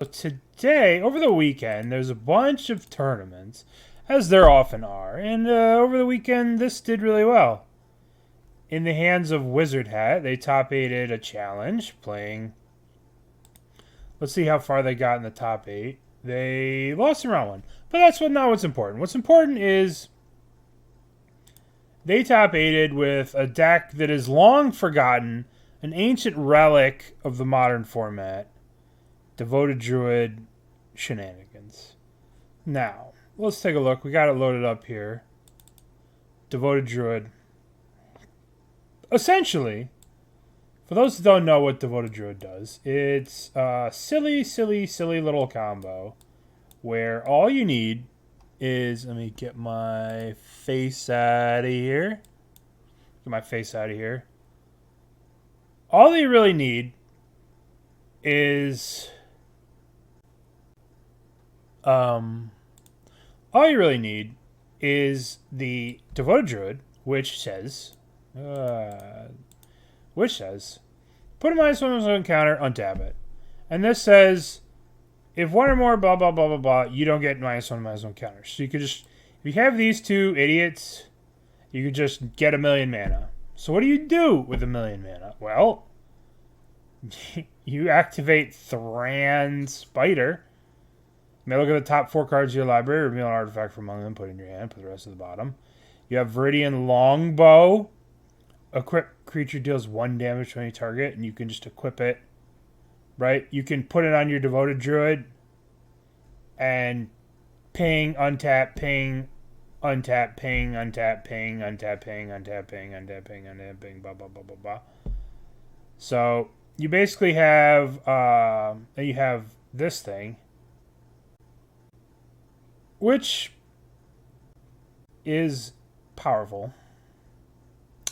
Today, over the weekend, there's a bunch of tournaments, as there often are, and over the weekend, this did really well. In the hands of Wizard Hat, they top-8'd a challenge, playing... Let's see how far they got in the top 8. They lost in round 1, but that's not what's important. What's important is they top-8'd with a deck that is long forgotten, an ancient relic of the modern format, Devoted Druid shenanigans. Now, let's take a look. We got it loaded up here. Devoted Druid. Essentially, for those who don't know what Devoted Druid does, it's a silly little combo where all you need is... Let me get my face out of here. Get my face out of here. All you really need is... all you really need is the Devoted Druid, which says, put a -1/-1 counter, untap it. And this says, if one or more blah blah blah blah blah, you don't get -1/-1 counters. So you could just, if you have these two idiots, you could just get 1,000,000 mana. So what do you do with 1,000,000 mana? Well, you activate Thran Spider. You may look at the top 4 cards of your library, reveal an artifact from among them, put it in your hand, put the rest at the bottom. You have Viridian Longbow. Equip creature deals 1 damage to any target, and you can just equip it. Right? You can put it on your Devoted Druid and ping, untap, ping, untap, ping, untap, ping, untap, ping, untap, ping, untap, ping, untap, ping, blah, blah, blah, blah, blah. So you basically have, you have this thing, which is powerful.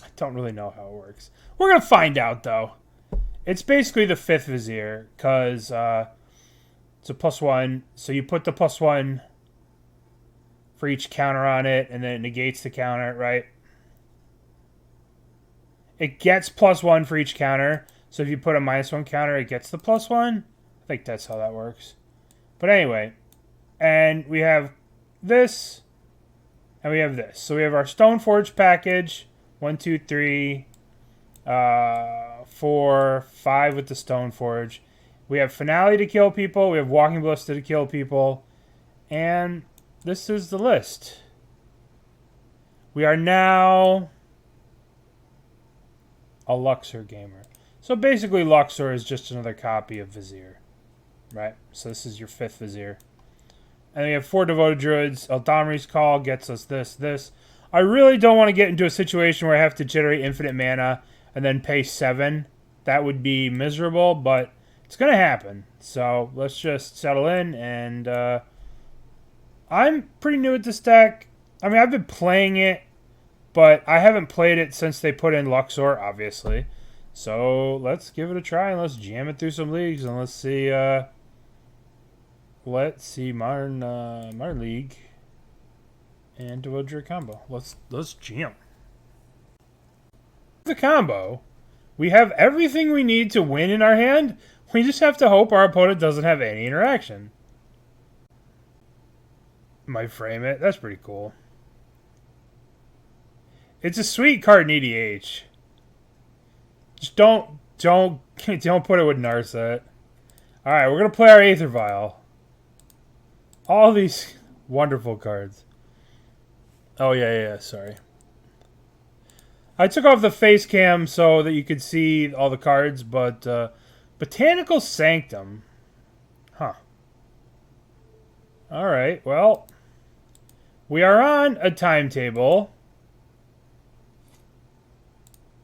I don't really know how it works. We're going to find out, though. It's basically the 5th Vizier, because it's a +1. So you put the +1 for each counter on it, and then it negates the counter, right? It gets +1 for each counter. So if you put a -1 counter, it gets the +1. I think that's how that works. But anyway, and we have this, and we have this. So we have our Stoneforge package, 1, 2, 3, 4, 5 with the Stoneforge. We have Finale to kill people. We have Walking Ballista to kill people. And this is the list. We are now a Luxior gamer. So basically Luxior is just another copy of Vizier. Right? So this is your 5th Vizier. And we have 4 Devoted Druids. Eladamri's Call gets us this. I really don't want to get into a situation where I have to generate infinite mana and then pay 7. That would be miserable, but it's going to happen. So let's just settle in. And I'm pretty new at this deck. I mean, I've been playing it, but I haven't played it since they put in Luxior, obviously. So let's give it a try and let's jam it through some leagues and let's see... Modern League and Devoted Druid combo. Let's jam. The combo, we have everything we need to win in our hand. We just have to hope our opponent doesn't have any interaction. Might frame it. That's pretty cool. It's a sweet card in EDH. Just don't put it with Narset. All right, we're gonna play our Aether Vial. All these wonderful cards. Oh, yeah, sorry. I took off the face cam so that you could see all the cards, but Botanical Sanctum. Huh. Alright, well, we are on a timetable.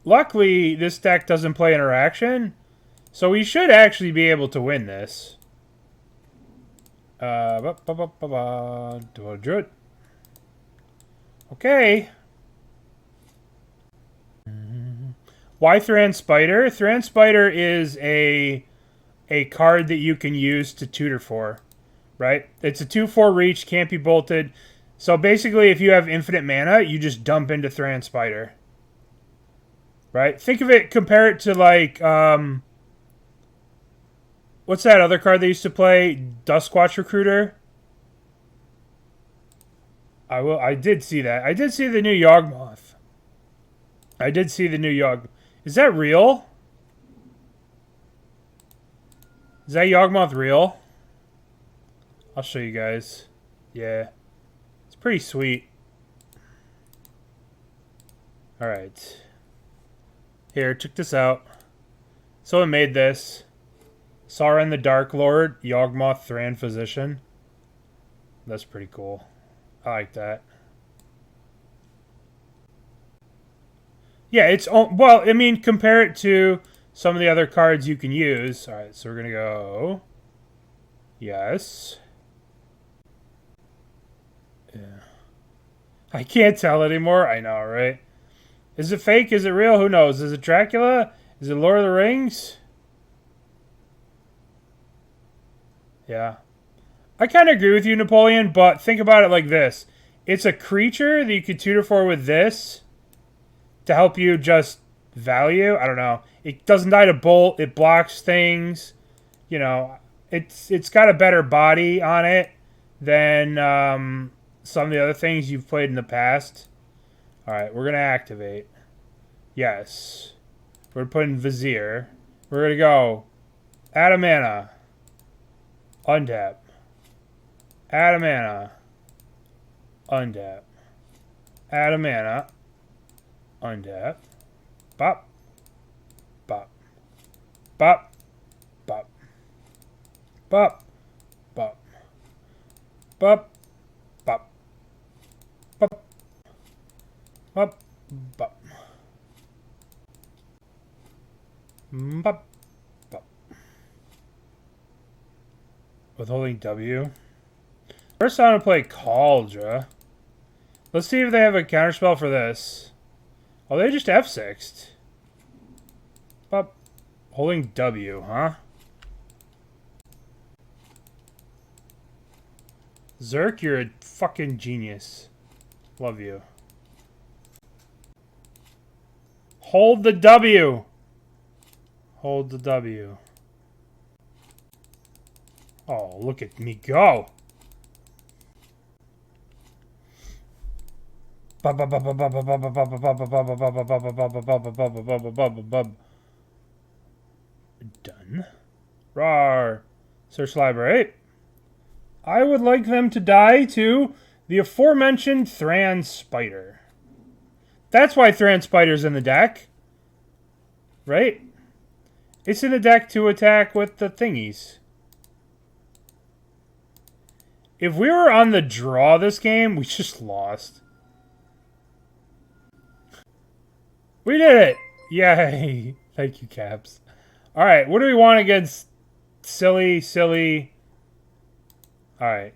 Luckily, this deck doesn't play interaction, so we should actually be able to win this. Devoted Druid. Okay. Why Thran Spider? Thran Spider is a card that you can use to tutor for, right? It's a 2/4 reach, can't be bolted. So basically, if you have infinite mana, you just dump into Thran Spider. Right? Think of it, compare it to like What's that other card they used to play? Duskwatch Recruiter? I did see that. I did see the new Yawgmoth. I did see the new Yawg. Is that real? Is that Yawgmoth real? I'll show you guys. Yeah. It's pretty sweet. Alright. Here, check this out. Someone made this. Sauron the Dark Lord, Yawgmoth Thran Physician. That's pretty cool. I like that. Yeah, it's... Well, I mean, compare it to some of the other cards you can use. Alright, so we're going to go... Yes. Yeah. I can't tell anymore. I know, right? Is it fake? Is it real? Who knows? Is it Dracula? Is it Lord of the Rings? Yeah. I kind of agree with you, Napoleon, but think about it like this. It's a creature that you could tutor for with this to help you just value. I don't know. It doesn't die to bolt. It blocks things. You know, it's got a better body on it than some of the other things you've played in the past. All right, we're going to activate. Yes. We're putting Vizier. We're going to go add a mana. Untap. Add a mana. Untap. Add a mana. Untap. Bop. Bop. Bop. Bop. Bop. Bop. Bop. Bop. Bop. Bop. Bop. Bop. Bop. Withholding W. First I'm going to play Kaldra. Let's see if they have a counterspell for this. Oh, they just F6'd. Bop. Holding W, huh? Zerk, you're a fucking genius. Love you. Hold the W. Hold the W. Oh, look at me go. Done. Rawr. Search library. I would like them to die to the aforementioned Thran Spider. That's why Thran Spider's in the deck. Right? It's in the deck to attack with the thingies. If we were on the draw this game, we just lost. We did it! Yay! Thank you, Caps. Alright, what do we want against silly... Alright.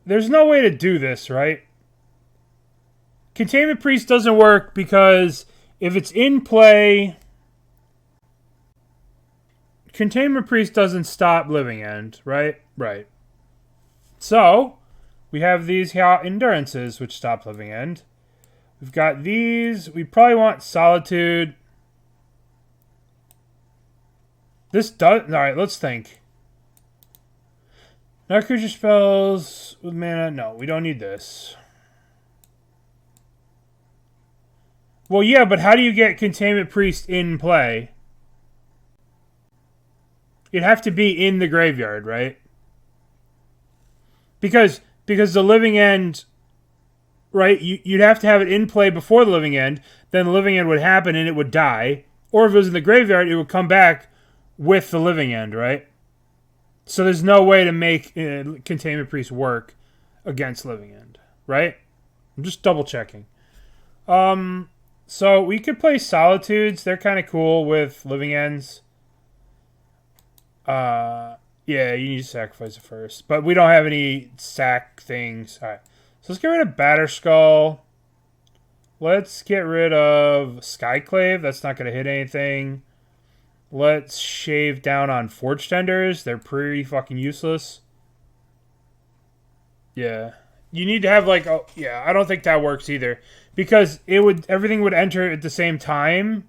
There's no way to do this, right? Containment Priest doesn't work because if it's in play... Containment Priest doesn't stop Living End, right? Right. So, we have these Endurances, which stop Living End. We've got these. We probably want Solitude. This does... Alright, let's think. Not creature spells with mana. No, we don't need this. Well, yeah, but how do you get Containment Priest in play? It'd have to be in the graveyard, right? Because the Living End, right? You'd have to have it in play before the Living End. Then the Living End would happen and it would die. Or if it was in the graveyard, it would come back with the Living End, right? So there's no way to make Containment Priest work against Living End, right? I'm just double checking. So we could play Solitudes. They're kind of cool with Living Ends. Yeah, you need to sacrifice it first. But we don't have any sack things. Alright. So let's get rid of Batterskull. Let's get rid of Skyclave. That's not going to hit anything. Let's shave down on Forge-Tenders. They're pretty fucking useless. Yeah. You need to have like... Oh, yeah, I don't think that works either. Because everything would enter at the same time.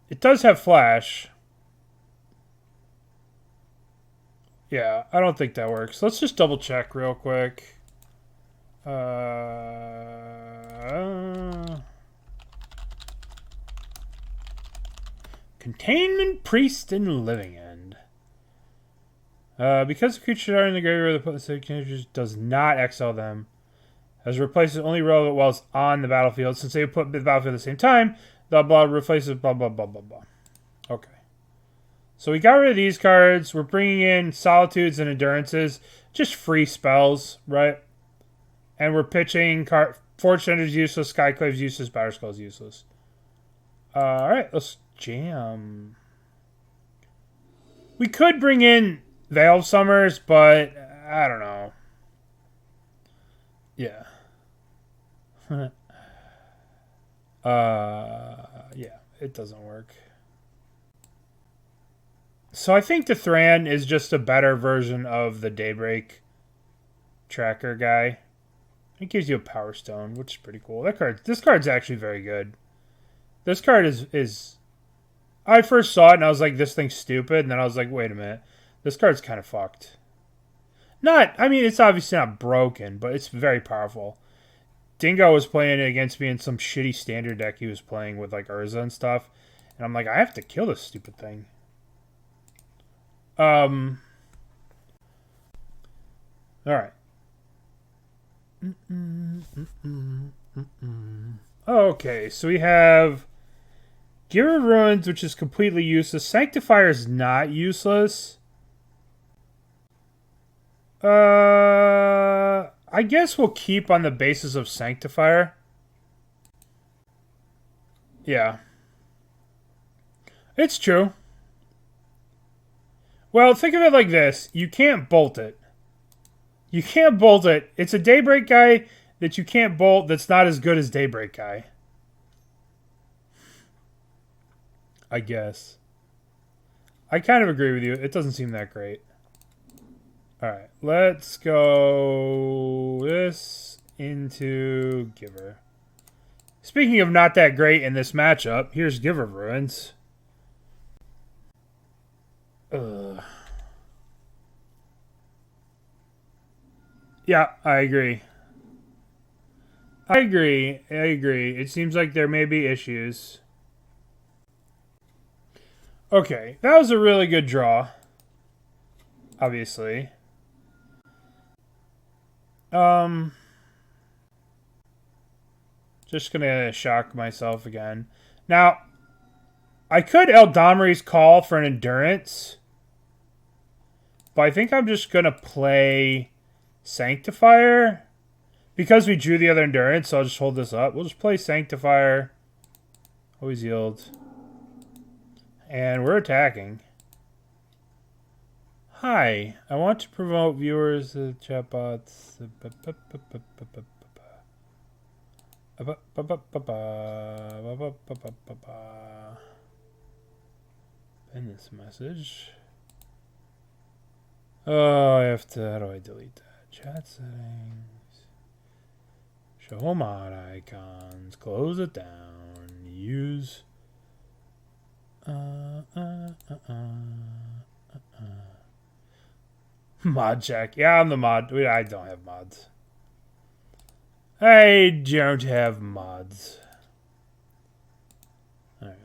It does have Flash. Yeah, I don't think that works. Let's just double check real quick. Containment Priest and Living End. Because the creatures are in the graveyard, the creatures does not exile them. As replaces only relevant while it's on the battlefield. Since they put the battlefield at the same time, the blah replaces blah blah blah blah blah. Okay. So we got rid of these cards. We're bringing in Solitudes and Endurances. Just free spells, right? And we're pitching Forge-Tender's useless, Skyclave's useless, Batterskull's useless. Alright, let's jam. We could bring in Veil of Summers, but I don't know. Yeah. Yeah, it doesn't work. So I think the Thran is just a better version of the Daybreak tracker guy. It gives you a Power Stone, which is pretty cool. This card's actually very good. This card is I first saw it and I was like, this thing's stupid, and then I was like, wait a minute. This card's kind of fucked. I mean, it's obviously not broken, but it's very powerful. Dingo was playing it against me in some shitty standard deck he was playing with like Urza and stuff. And I'm like, I have to kill this stupid thing. Alright. Okay, so we have Giver of Ruins, which is completely useless. Sanctifier is not useless. I guess we'll keep on the basis of Sanctifier. Yeah. It's true. Well, think of it like this. You can't bolt it. You can't bolt it. It's a Daybreak guy that you can't bolt that's not as good as Daybreak guy. I guess. I kind of agree with you. It doesn't seem that great. Alright, let's go this into Giver. Speaking of not that great in this matchup, here's Giver of Ruins. Ugh. Yeah, I agree. I agree. It seems like there may be issues. Okay, that was a really good draw. Obviously. Just gonna shock myself again. Now, I could Eladamri's Call for an Endurance. But I think I'm just gonna play Sanctifier. Because we drew the other Endurance, so I'll just hold this up. We'll just play Sanctifier. Always yield. And we're attacking. Hi, I want to promote viewers to chatbots. Pin this message. Oh, I have to. How do I delete that? Chat settings. Show mod icons. Close it down. Use. Mod check. Yeah, I'm the mod. I don't have mods. I don't have mods. Alright.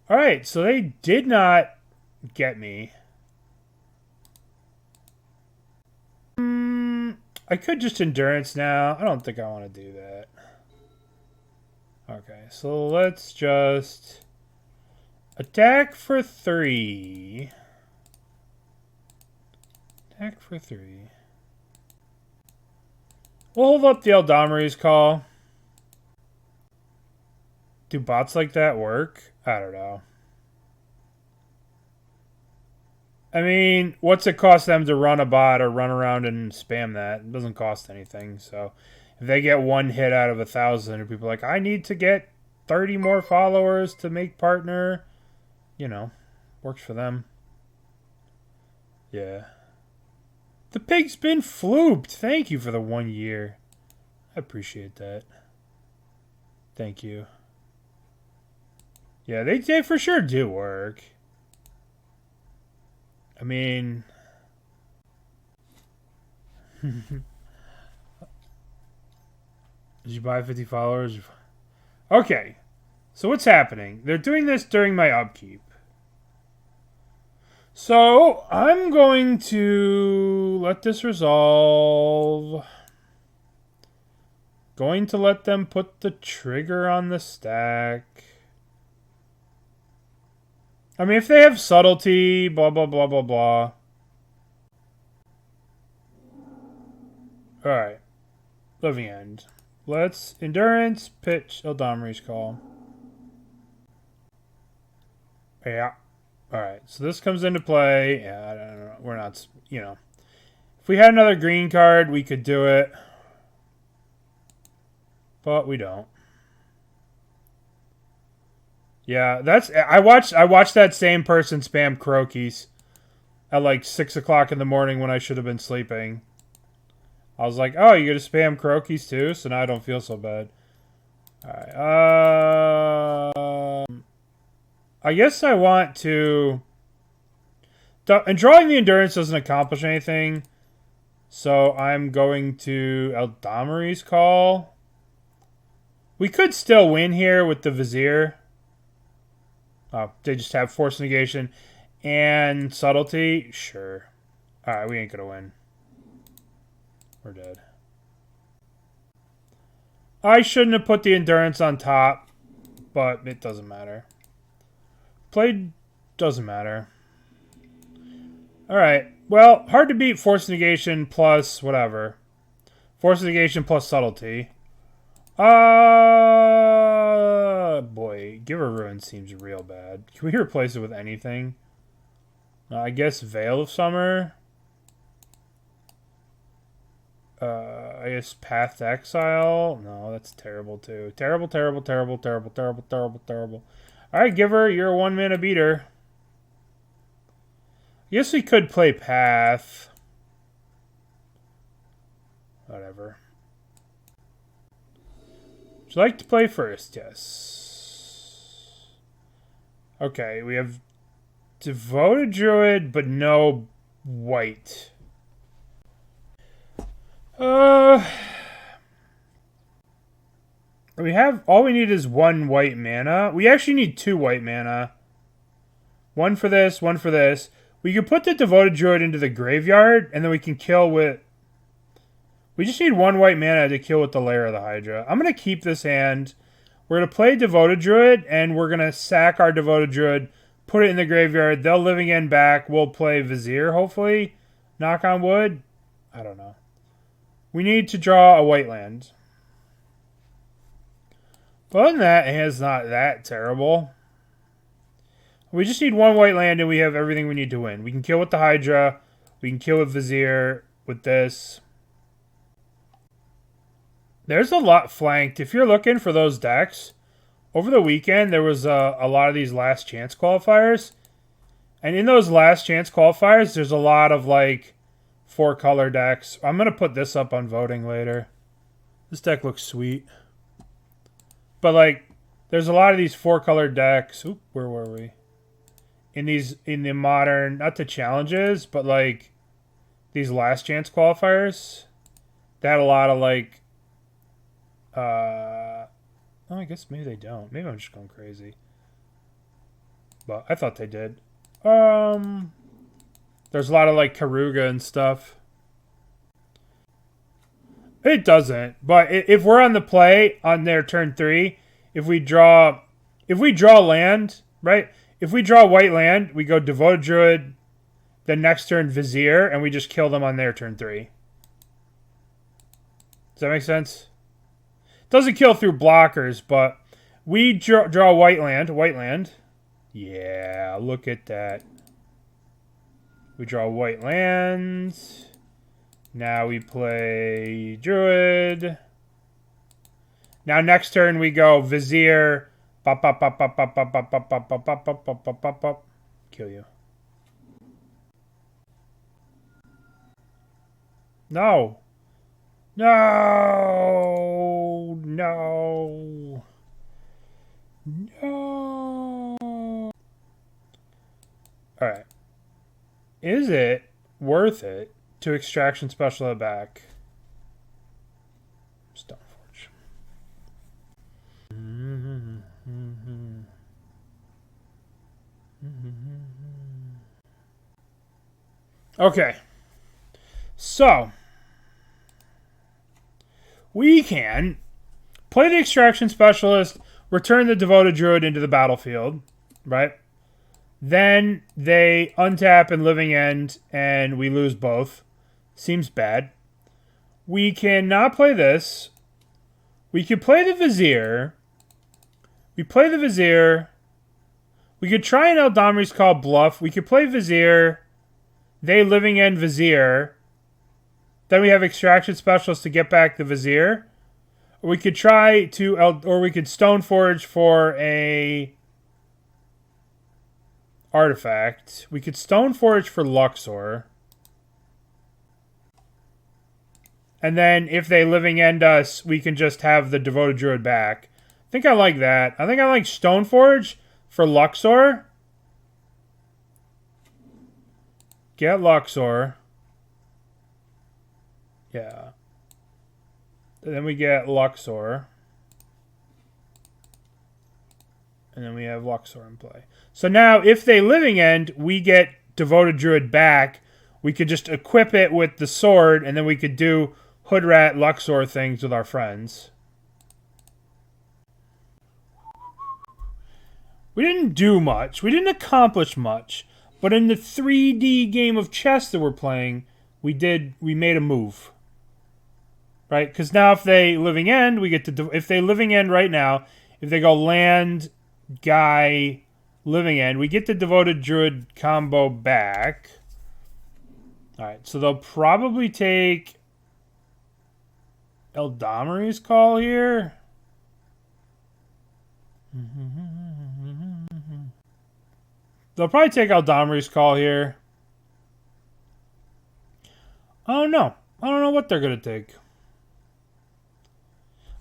Alright, so they did not get me. I could just Endurance now. I don't think I want to do that. Okay, so let's just attack for 3. Attack for 3. We'll hold up the Eladamri's Call. Do bots like that work? I don't know. I mean, what's it cost them to run a bot or run around and spam that? It doesn't cost anything, so if they get one hit out of 1,000, and people are like, I need to get 30 more followers to make partner, you know, works for them. Yeah. The pig's been flooped. Thank you for the 1 year. I appreciate that. Thank you. Yeah, they for sure do work. I mean... Did you buy 50 followers? Okay. So what's happening? They're doing this during my upkeep. So I'm going to let this resolve. Going to let them put the trigger on the stack. I mean, if they have subtlety, blah, blah, blah, blah, blah. Alright. Living End. Let's Endurance, pitch Eladamri's Call. Yeah. Alright, so this comes into play. Yeah, I don't know. We're not, you know. If we had another green card, we could do it. But we don't. Yeah, that's... I watched that same person spam Croakies at like 6 o'clock in the morning when I should have been sleeping. I was like, oh, you're going to spam Croakies too? So now I don't feel so bad. Alright, I guess I want to... And drawing the Endurance doesn't accomplish anything. So I'm going to Eladamri's Call. We could still win here with the Vizier. Oh, they just have Force Negation and Subtlety. Sure. Alright, we ain't going to win. We're dead. I shouldn't have put the Endurance on top, but it doesn't matter. Played doesn't matter. Alright. Well, hard to beat Force Negation plus whatever. Force Negation plus Subtlety. Boy. Giver Ruin seems real bad. Can we replace it with anything? I guess Veil of Summer. I guess Path to Exile. No, that's terrible too. Terrible, terrible, terrible, terrible, terrible, terrible, terrible. Alright, Giver, you're a 1-mana beater. I guess we could play Path. Whatever. Would you like to play first? Yes. Okay, we have Devoted Druid, but no white. We have... All we need is 1 white mana. We actually need 2 white mana. 1 for this, 1 for this. We can put the Devoted Druid into the graveyard, and then we can kill with... We just need 1 white mana to kill with the Lair of the Hydra. I'm going to keep this hand. We're going to play Devoted Druid, and we're going to sack our Devoted Druid, put it in the graveyard. They'll Living End back. We'll play Vizier, hopefully. Knock on wood. I don't know. We need to draw a white land. But other than that, it's not that terrible. We just need 1 white land and we have everything we need to win. We can kill with the Hydra. We can kill with Vizier with this. There's a lot flanked. If you're looking for those decks, over the weekend there was a lot of these last chance qualifiers. And in those last chance qualifiers, there's a lot of like 4-color decks. I'm going to put this up on voting later. This deck looks sweet. But like, there's a lot of these 4-color decks. Oop, where were we? In the modern, not the challenges, but like these last chance qualifiers. They had a lot of like, oh, I guess maybe they don't. Maybe I'm just going crazy. But I thought they did. There's a lot of like Karuga and stuff. It doesn't. But if we're on the play on their turn 3, if we draw land, right? If we draw white land, we go Devoted Druid, then next turn Vizier, and we just kill them on their turn 3. Does that make sense? It doesn't kill through blockers, but we draw white land. Yeah, look at that. We draw white lands. Now we play Druid. Now next turn we go Vizier. Pop, pop, pop, pop, pop, pop, pop, pop, pop, pop, pop, pop, pop, pop, pop, pop. Kill you. No. No. No. No. Alright. Is it worth it to extraction special it back? Stoneforge. Okay. So, we can play the Extraction Specialist, return the Devoted Druid into the battlefield, right? Then they untap and Living End, and we lose both. Seems bad. We cannot play this. We could play the Vizier. We play the Vizier. We could try an Eladamri's Call bluff. We could play Vizier. They Living End Vizier. Then we have Extraction Specialist to get back the Vizier. Or we could try to, or we could Stoneforge for a artifact. We could Stoneforge for Luxior. And then if they Living End us, we can just have the Devoted Druid back. I think I like that. I think I like Stoneforge for Luxior. Get Luxior. Yeah. And then we get Luxior. And then we have Luxior in play. So now, if they Living End, we get Devoted Druid back. We could just equip it with the sword, and then we could do Hoodrat Luxior things with our friends. We didn't do much. We didn't accomplish much. But in the 3D game of chess that we're playing, we made a move. Right? Because now if they Living End, we get to... If they Living End right now, if they go land, guy, Living End, we get the Devoted Druid combo back. Alright, so they'll probably take Eladamri's Call here. They'll probably take Eladamri's Call here. I don't know. I don't know what they're going to take.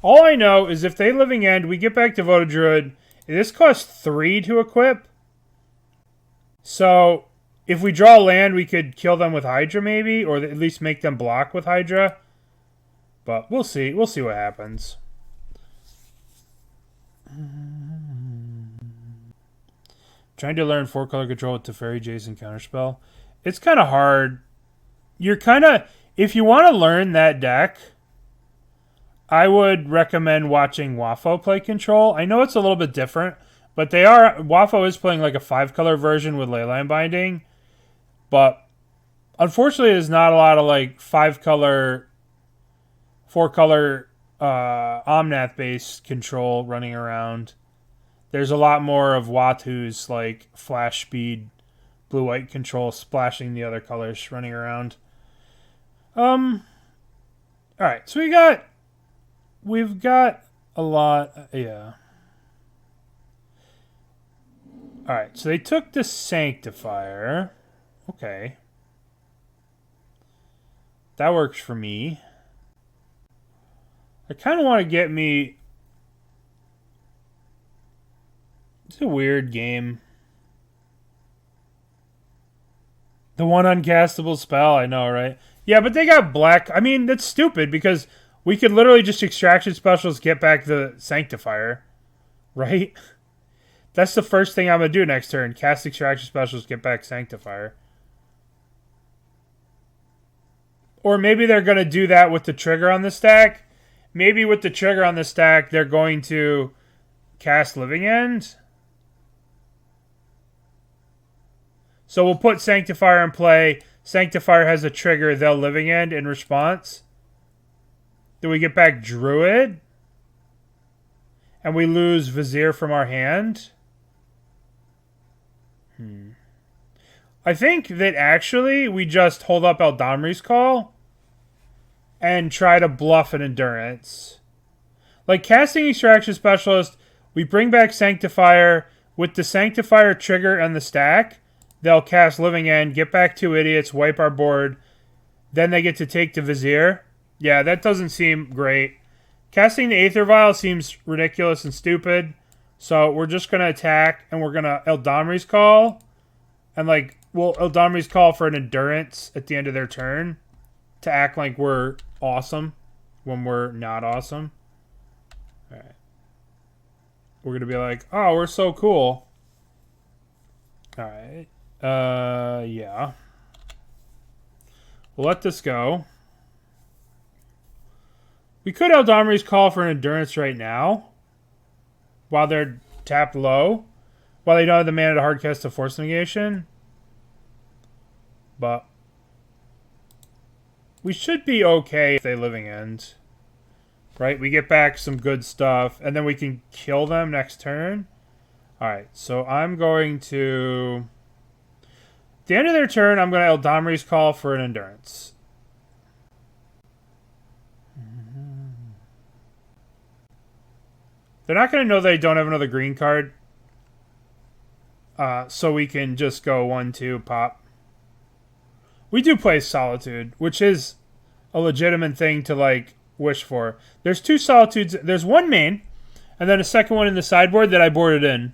All I know is if they Living End, we get back Devoted Druid. This costs 3 to equip. So, if we draw land, we could kill them with Hydra maybe, or at least make them block with Hydra. But we'll see. We'll see what happens. Trying to learn 4-color control with Teferi, Jason counterspell. It's kind of hard. You're kind of... If you want to learn that deck, I would recommend watching Wafo play control. I know it's a little bit different, but Wafo is playing like a 5-color version with Leyline Binding. But unfortunately, there's not a lot of like 5-color, 4-color Omnath-based control running around. There's a lot more of Watu's like flash speed, blue-white control splashing the other colors running around. Alright, so we've got a lot, yeah. Alright, so they took the Sanctifier. Okay. That works for me. I kind of want to get me... It's a weird game. The one uncastable spell, I know, right? Yeah, but they got black. I mean, that's stupid because we could literally just Extraction Specials get back the Sanctifier. Right? That's the first thing I'm going to do next turn. Cast Extraction Specials, get back Sanctifier. Or maybe they're going to do that with the trigger on the stack. Maybe with the trigger on the stack, they're going to cast Living End. So we'll put Sanctifier in play. Sanctifier has a trigger. They'll Living End in response. Then we get back Druid. And we lose Vizier from our hand. I think that actually we just hold up Eladamri's Call. And try to bluff an Endurance. Like casting Extraction Specialist, we bring back Sanctifier. With the Sanctifier trigger and the stack, they'll cast Living End, get back 2 idiots, wipe our board. Then they get to take the Vizier. Yeah, that doesn't seem great. Casting the Aether Vial seems ridiculous and stupid. So we're just going to attack, and we're going to Eladamri's Call. And, like, will Eladamri's call for an endurance at the end of their turn to act like we're awesome when we're not awesome? Alright. We're going to be like, oh, we're so cool. Alright. Yeah. We'll let this go. We could Eladamri's call for an endurance right now. While they're tapped low. While they don't have the mana to hardcast a force negation. But we should be okay if they living end. Right? We get back some good stuff. And then we can kill them next turn. Alright, so I'm going to... At the end of their turn, I'm going to Eladamri's call for an endurance. They're not going to know they don't have another green card. So we can just go 1-2 pop. We do play Solitude, which is a legitimate thing to, like, wish for. There's 2 Solitudes. There's one main, and then a second one in the sideboard that I boarded in.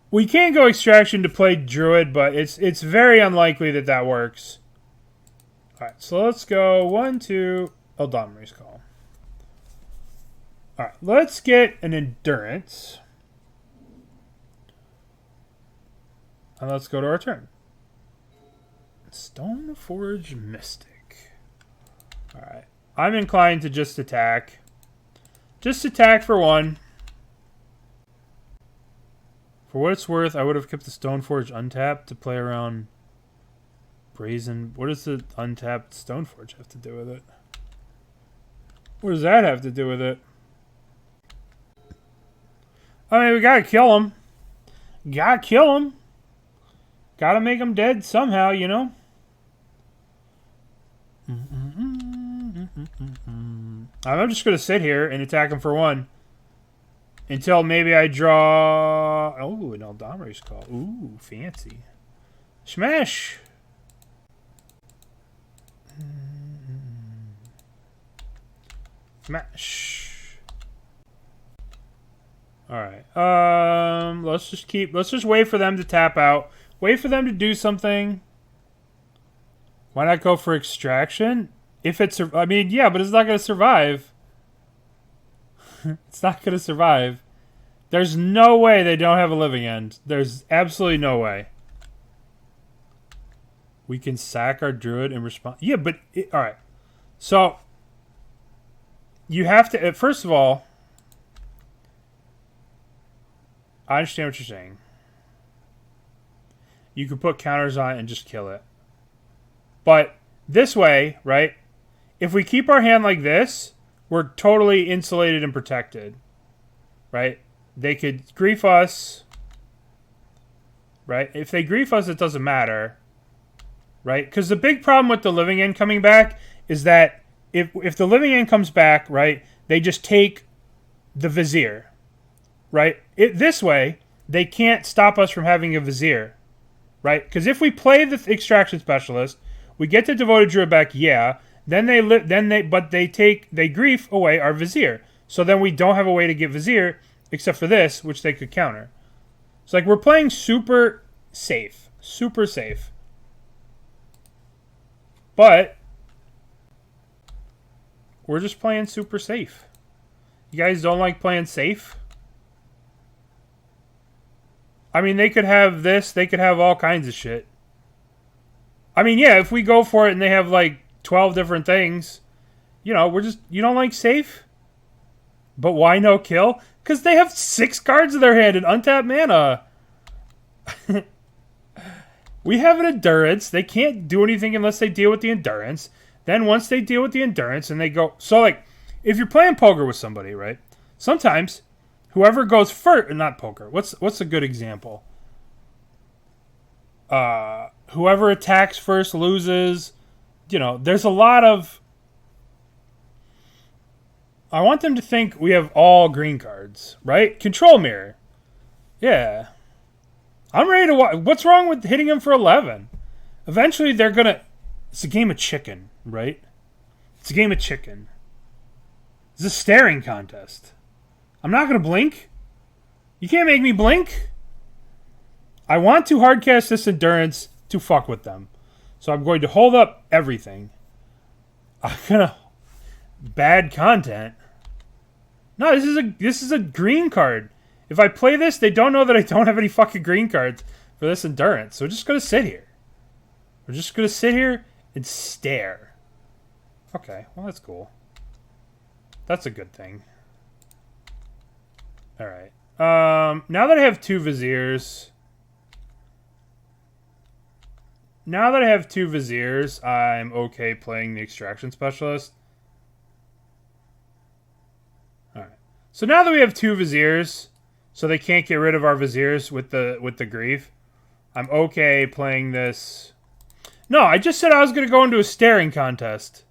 We can go Extraction to play Druid, but it's very unlikely that that works. Alright, so let's go 1-2 Eladamri's call. Alright, let's get an endurance. And let's go to our turn. Stoneforge Mystic. Alright. I'm inclined to just attack. Just attack for 1. For what it's worth, I would have kept the Stoneforge untapped to play around Brazen. What does the untapped Stoneforge have to do with it? What does that have to do with it? I mean, we gotta kill him. Gotta kill him. Gotta make him dead somehow, you know? I'm just gonna sit here and attack him for 1. Until maybe I draw... Oh, an Eladamri's call. Ooh, fancy. Smash! Smash. Alright. Let's just wait for them to tap out. Wait for them to do something. Why not go for Extraction? If it's... I mean, yeah, but it's not going to survive. It's not going to survive. There's no way they don't have a living end. There's absolutely no way. We can sack our Druid and respond. Yeah, but... Alright. So... You have to... First of all... I understand what you're saying. You can put counters on it and just kill it. But this way, right? If we keep our hand like this, we're totally insulated and protected. Right? They could grief us. Right? If they grief us, it doesn't matter. Right? Because the big problem with the living end coming back is that if the living end comes back, right, they just take the Vizier. Right? This way, they can't stop us from having a Vizier. Right? Because if we play the Extraction Specialist, we get the Devoted Druid back, yeah. Then they grief away our Vizier. So then we don't have a way to get Vizier except for this, which they could counter. It's like we're playing super safe. Super safe. But we're just playing super safe. You guys don't like playing safe? I mean, they could have this. They could have all kinds of shit. I mean, yeah, if we go for it and they have like 12 different things, you know, you don't like safe? But why no kill? Because they have 6 cards in their hand and untapped mana. We have an endurance. They can't do anything unless they deal with the endurance. Then once they deal with the endurance and they go... So, like, if you're playing poker with somebody, right? Sometimes whoever goes first... Not poker. What's a good example? Whoever attacks first loses. You know, there's a lot of... I want them to think we have all green cards, right? Control mirror. Yeah. I'm ready to watch. What's wrong with hitting them for 11? Eventually, they're going to... It's a game of chicken, right? It's a game of chicken. It's a staring contest. I'm not going to blink. You can't make me blink. I want to hardcast this Endurance to fuck with them. So I'm going to hold up everything. I'm gonna... Bad content. No, this is a green card. If I play this, they don't know that I don't have any fucking green cards for this Endurance. So we're just gonna sit here. We're just gonna sit here and stare. Okay, well that's cool. That's a good thing. Alright. Now that I have 2 Viziers... Now that I have 2 Viziers, I'm okay playing the Extraction Specialist. Alright. So now that we have 2 Viziers, so they can't get rid of our Viziers with the Grief, I'm okay playing this... No, I just said I was going to go into a staring contest.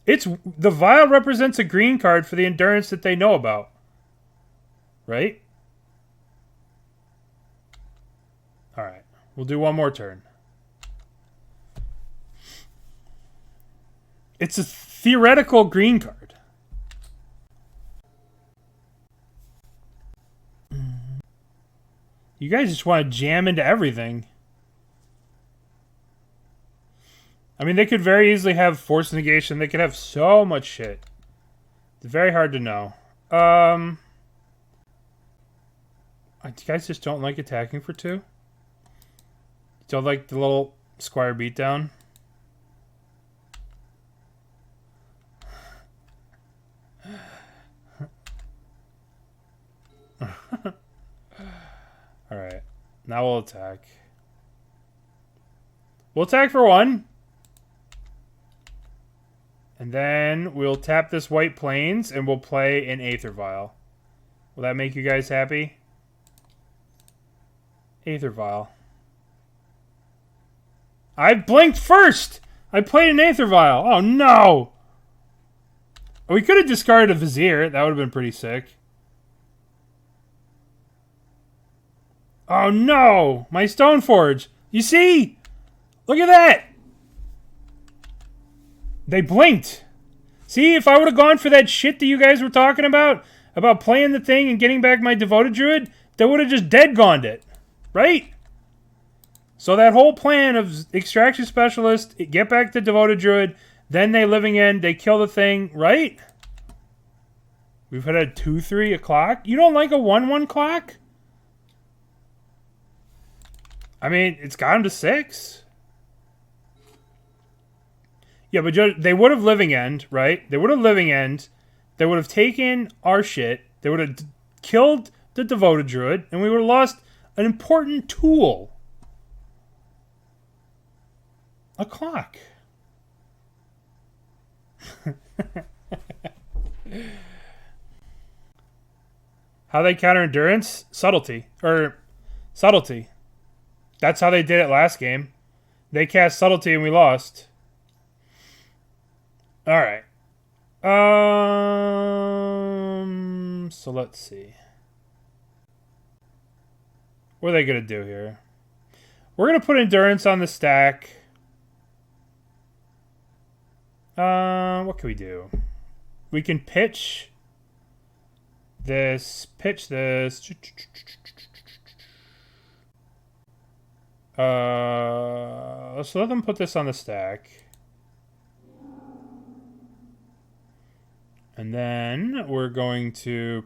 The Vial represents a green card for the Endurance that they know about. Right? Alright. We'll do one more turn. It's a theoretical green card. You guys just want to jam into everything. I mean, they could very easily have Force Negation. They could have so much shit. It's very hard to know. You guys just don't like attacking for 2? Don't like the little Squire beatdown? Alright. Now we'll attack. We'll attack for 1. And then we'll tap this White Plains and we'll play an Aether Vial. Will that make you guys happy? Aether Vial. I blinked first! I played an Aether Vial. Oh, no! We could have discarded a Vizier. That would have been pretty sick. Oh, no! My Stoneforge. You see? Look at that! They blinked. See, if I would have gone for that shit that you guys were talking about playing the thing and getting back my Devoted Druid, they would have just dead-goned it. Right? So that whole plan of Extraction Specialist, get back to Devoted Druid, then they Living End, they kill the thing, right? We've had a 2-3 o'clock. You don't like a 1-1 clock? I mean, it's got him to 6. Yeah, but they would have Living End, right? They would have Living End. They would have taken our shit. They would have killed the Devoted Druid, and we would have lost an important tool. A clock. How they counter Endurance? Subtlety. Subtlety. That's how they did it last game. They cast Subtlety and we lost. Alright. So let's see. What are they going to do here? We're going to put Endurance on the stack. What can we do? We can pitch this. Let's let them put this on the stack. And then we're going to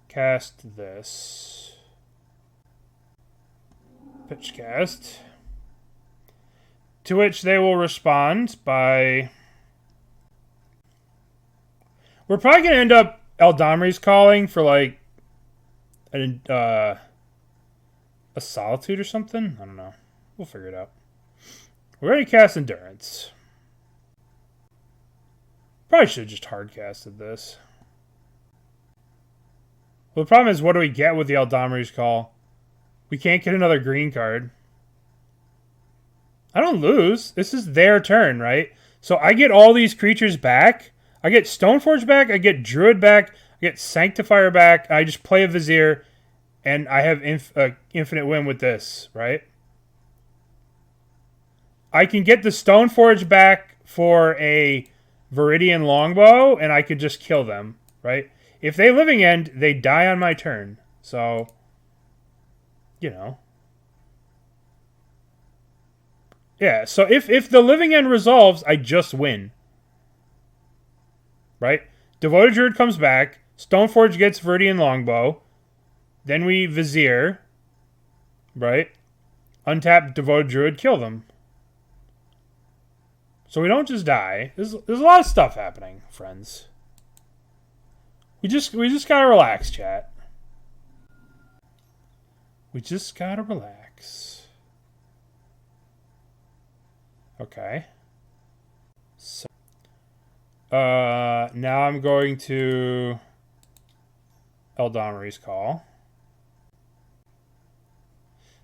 cast this. Pitch cast. To which they will respond by... We're probably going to end up Eladamri's calling for like a Solitude or something. I don't know. We'll figure it out. We're going to cast Endurance. Probably should have just hard casted this. Well, the problem is, what do we get with the Eladamri's call? We can't get another green card. I don't lose. This is their turn, right? So I get all these creatures back. I get Stoneforge back. I get Druid back. I get Sanctifier back. I just play a Vizier, and I have infinite win with this, right? I can get the Stoneforge back for a Viridian Longbow, and I could just kill them, right? If they Living End, they die on my turn. So you know. Yeah, so if the living end resolves, I just win. Right? Devoted Druid comes back. Stoneforge gets Viridian Longbow. Then we Vizier. Right? Untap Devoted Druid, kill them. So we don't just die. There's a lot of stuff happening, friends. We just gotta relax, chat. We just gotta relax. Okay. So, now I'm going to Eladamri's call.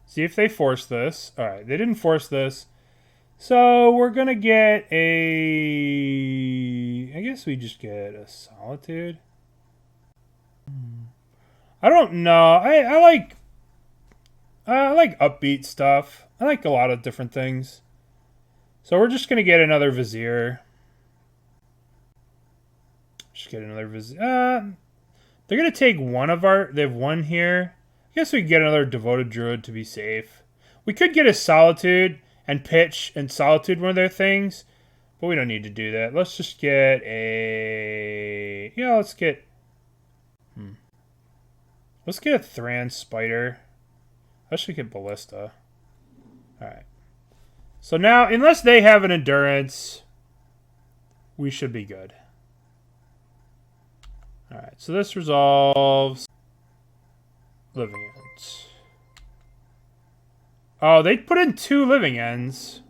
See if they force this. All right, they didn't force this. So we're going to get a... I guess we just get a Solitude. I don't know. I like upbeat stuff. I like a lot of different things. So we're just going to get another Vizier. Just get another Vizier. They're going to take one of our... They have one here. I guess we can get another Devoted Druid to be safe. We could get a Solitude and pitch and Solitude one of their things. But we don't need to do that. Let's just get a... Yeah, let's get... Let's get a Thran Spider. I should get Ballista. Alright. So now, unless they have an Endurance, we should be good. Alright, so this resolves living ends. Oh, they put in 2 living ends.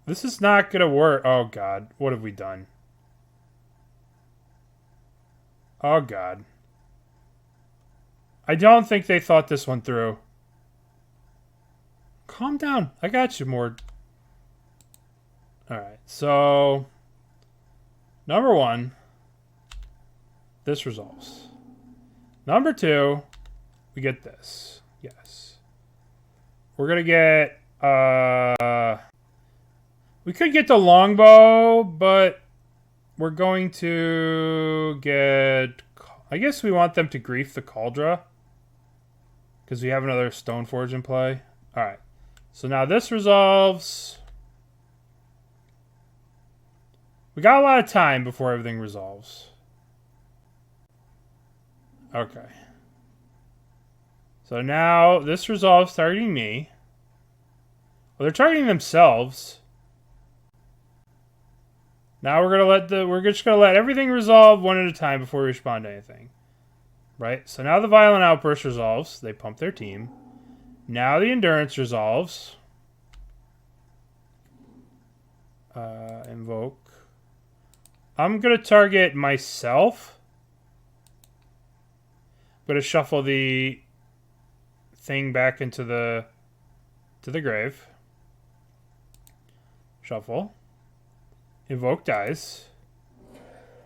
This is not going to work. Oh, God. What have we done? Oh, God. I don't think they thought this one through. Calm down. I got you, Mord. Alright, so... Number 1. This resolves. Number 2. We get this. Yes. We're going to get... we could get the Longbow, but... We're going to get... I guess we want them to grief the Kaldra. Because we have another Stoneforge in play. Alright. So now this resolves. We got a lot of time before everything resolves. Okay. So now this resolves targeting me. Well, they're targeting themselves. Now we're just gonna let everything resolve one at a time before we respond to anything. Right? So now the Violent Outburst resolves. They pump their team. Now the Endurance resolves. Invoke. I'm going to target myself. I'm going to shuffle the thing back into the grave. Shuffle. Invoke dies.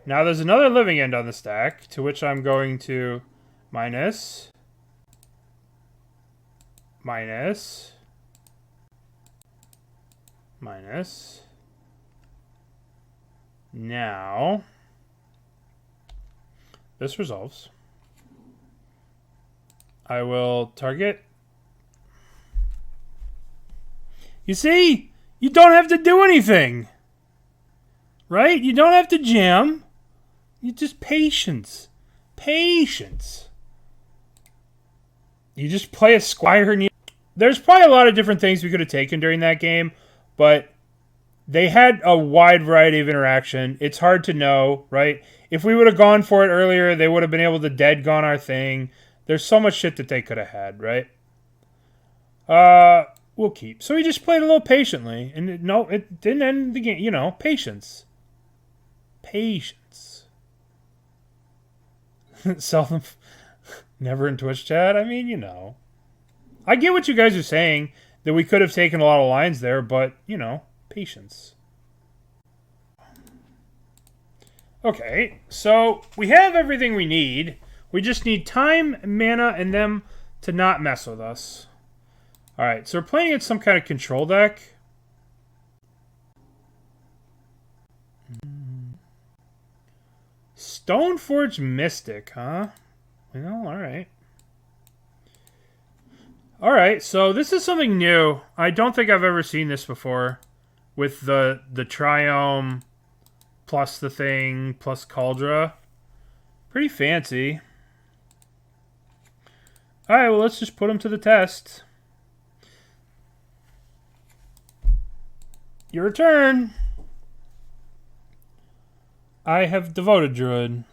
Now there's another living end on the stack, to which I'm going to minus... Minus. Now, this resolves. I will target. You see? You don't have to do anything. Right? You don't have to jam. You just patience. Patience. You just play a Squire and you... There's probably a lot of different things we could have taken during that game, but they had a wide variety of interaction. It's hard to know, right? If we would have gone for it earlier, they would have been able to dead gone our thing. There's so much shit that they could have had, right? We'll keep. So we just played a little patiently, and it didn't end the game. You know, patience. Patience. Sell them. Never in Twitch chat. I mean, you know. I get what you guys are saying, that we could have taken a lot of lines there, but, you know, patience. Okay, so we have everything we need. We just need time, mana, and them to not mess with us. Alright, so we're playing in some kind of control deck. Stoneforge Mystic, huh? Well, alright. Alright, so this is something new. I don't think I've ever seen this before. With the Triome plus the thing plus Kaldra. Pretty fancy. Alright, well let's just put them to the test. Your turn. I have Devoted Druid.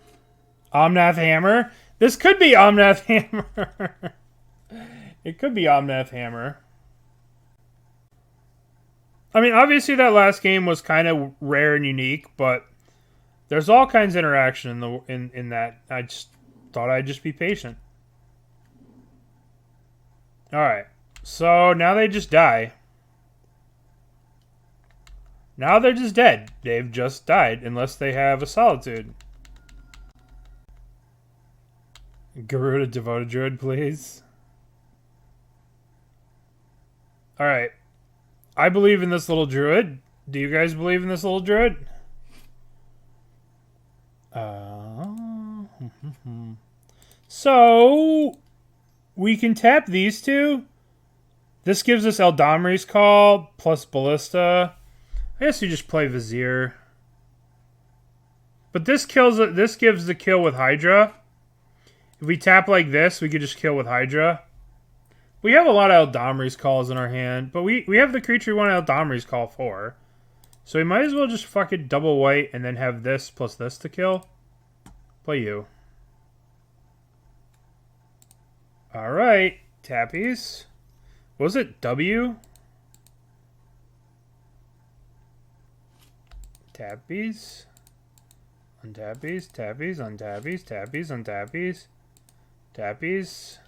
Omnath Hammer. This could be Omnath Hammer. It could be Omnath Hammer. I mean, obviously that last game was kind of rare and unique, but there's all kinds of interaction in that. I just thought I'd just be patient. Alright. So now they just die. Now they're just dead. They've just died, unless they have a Solitude. Garuda Devoted Druid, please. Alright. I believe in this little druid. Do you guys believe in this little druid? So, we can tap these two. This gives us Eladamri's Call plus Ballista. I guess you just play Vizier. But this kills it. This gives the kill with Hydra. If we tap like this, we could just kill with Hydra. We have a lot of Eladamri's Calls in our hand, but we have the creature we want Eladamri's Call for. So we might as well just fucking double white and then have this plus this to kill. Play you. Alright, tappies. What was it? W? Tappies. Untappies, tappies, untappies, tappies, untappies. Tappies.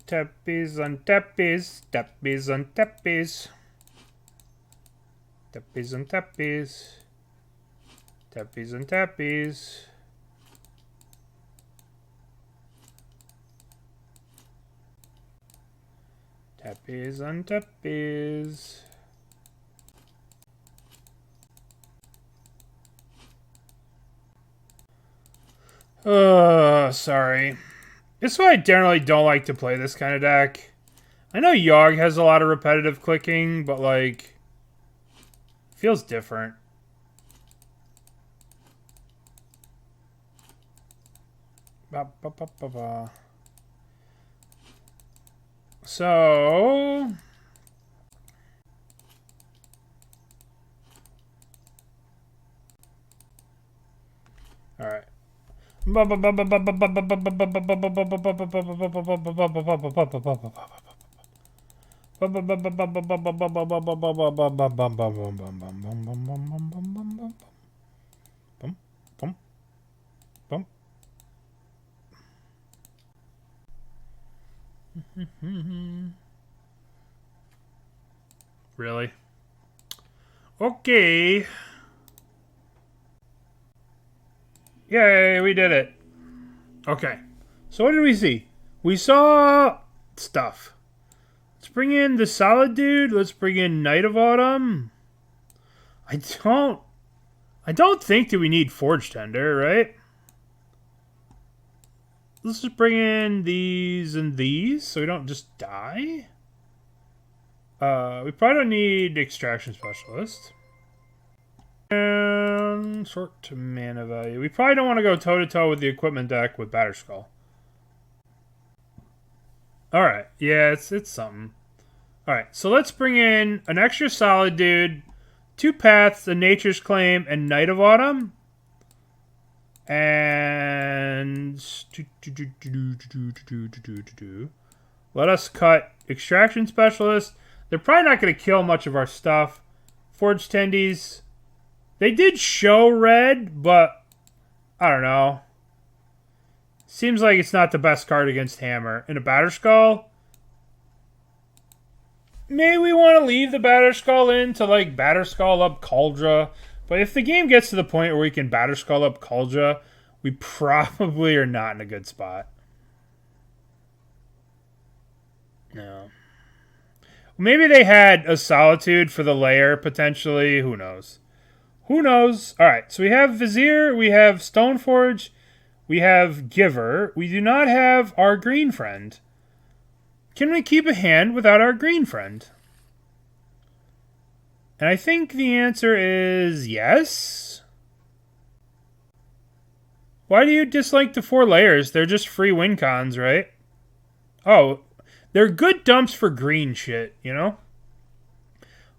Tappies on tappies, tappies on tappies, tappies on tappies, tappies on tappies. Tappies on tappies. Sorry. This is why I generally don't like to play this kind of deck. I know Yogg has a lot of repetitive clicking, but like, feels different. So, all right. Really? Okay. Yay, we did it. Okay. So what did we see? We saw stuff. Let's bring in the Solitude. Let's bring in Night of Autumn. I don't think that we need Forge-Tender, right? Let's just bring in these and these so we don't just die. We probably don't need Extraction Specialist. And sort to mana value. We probably don't want to go toe-to-toe with the equipment deck with Batterskull. Alright, yeah, it's something. Alright, so let's bring in an extra Solitude, 2 Paths, a Nature's Claim, and Night of Autumn. And let us cut Extraction Specialist. They're probably not going to kill much of our stuff. Forge Tendies. They did show red, but I don't know. Seems like it's not the best card against Hammer. And a Batterskull. Maybe we want to leave the Batterskull in to like Batterskull up Kaldra. But if the game gets to the point where we can Batterskull up Kaldra, we probably are not in a good spot. No. Maybe they had a Solitude for the Lair, potentially. Who knows? Who knows? Alright, so we have Vizier, we have Stoneforge, we have Giver. We do not have our green friend. Can we keep a hand without our green friend? And I think the answer is yes. Why do you dislike the 4 layers? They're just free win cons, right? Oh, they're good dumps for green shit, you know?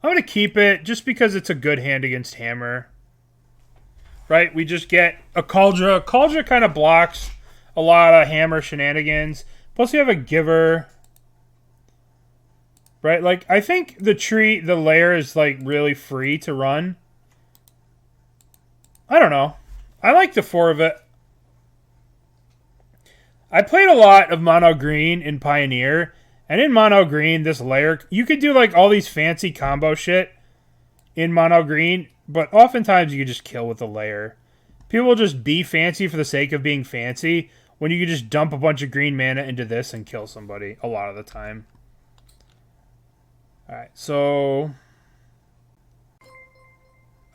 I'm going to keep it just because it's a good hand against Hammer. Right? We just get a Kaldra. Kaldra kind of blocks a lot of Hammer shenanigans. Plus we have a Giver. Right? Like, I think the Lair is, like, really free to run. I don't know. I like the 4 of it. I played a lot of mono green in Pioneer, and in mono green, this Lair, you could do like all these fancy combo shit in mono green, but oftentimes you could just kill with the Lair. People will just be fancy for the sake of being fancy when you could just dump a bunch of green mana into this and kill somebody a lot of the time. Alright, so...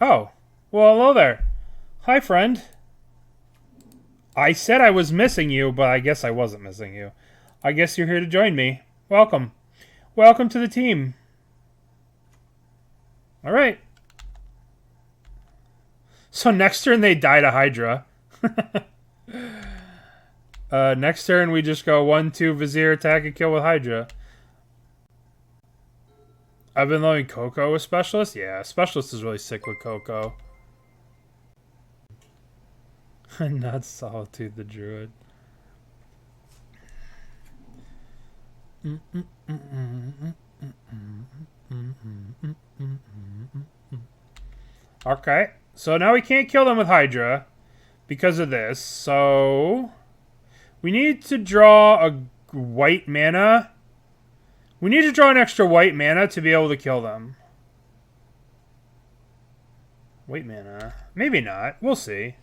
Oh, well, hello there. Hi, friend. I said I was missing you, but I guess I wasn't missing you. I guess you're here to join me. Welcome. Welcome to the team. Alright. So next turn they die to Hydra. Next turn we just go 1-2 Vizier, attack and kill with Hydra. I've been loving Coco with Specialist? Yeah, Specialist is really sick with Coco. Not Solitude the Druid. Okay, so now we can't kill them with Hydra because of this. So we need to draw a white mana. We need to draw an extra white mana to be able to kill them. White mana? Maybe not. We'll see.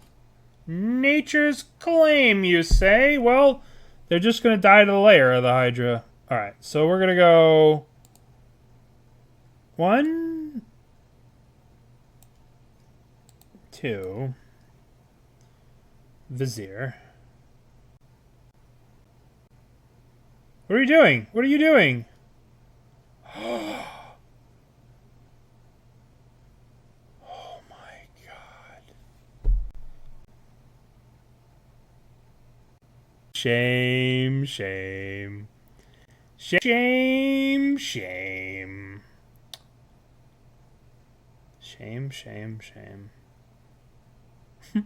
Nature's Claim, you say? Well, they're just going to die to the Lair of the Hydra. Alright, so we're going to go... 1... 2... Vizier. What are you doing? What are you doing? Shame, shame. Shame, shame. Shame, shame, shame. -1,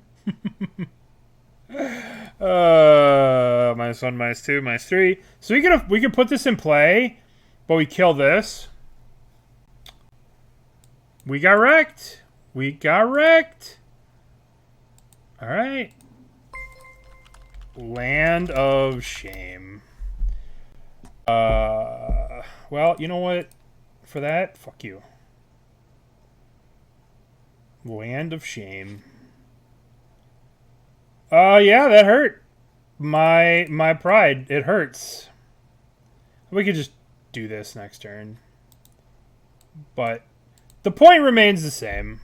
-2, -3. So we can put this in play, but we kill this. We got wrecked. We got wrecked. Alright. Land of Shame. Well, you know what? For that, fuck you. Land of Shame. Yeah, that hurt. My pride. It hurts. We could just do this next turn. But the point remains the same.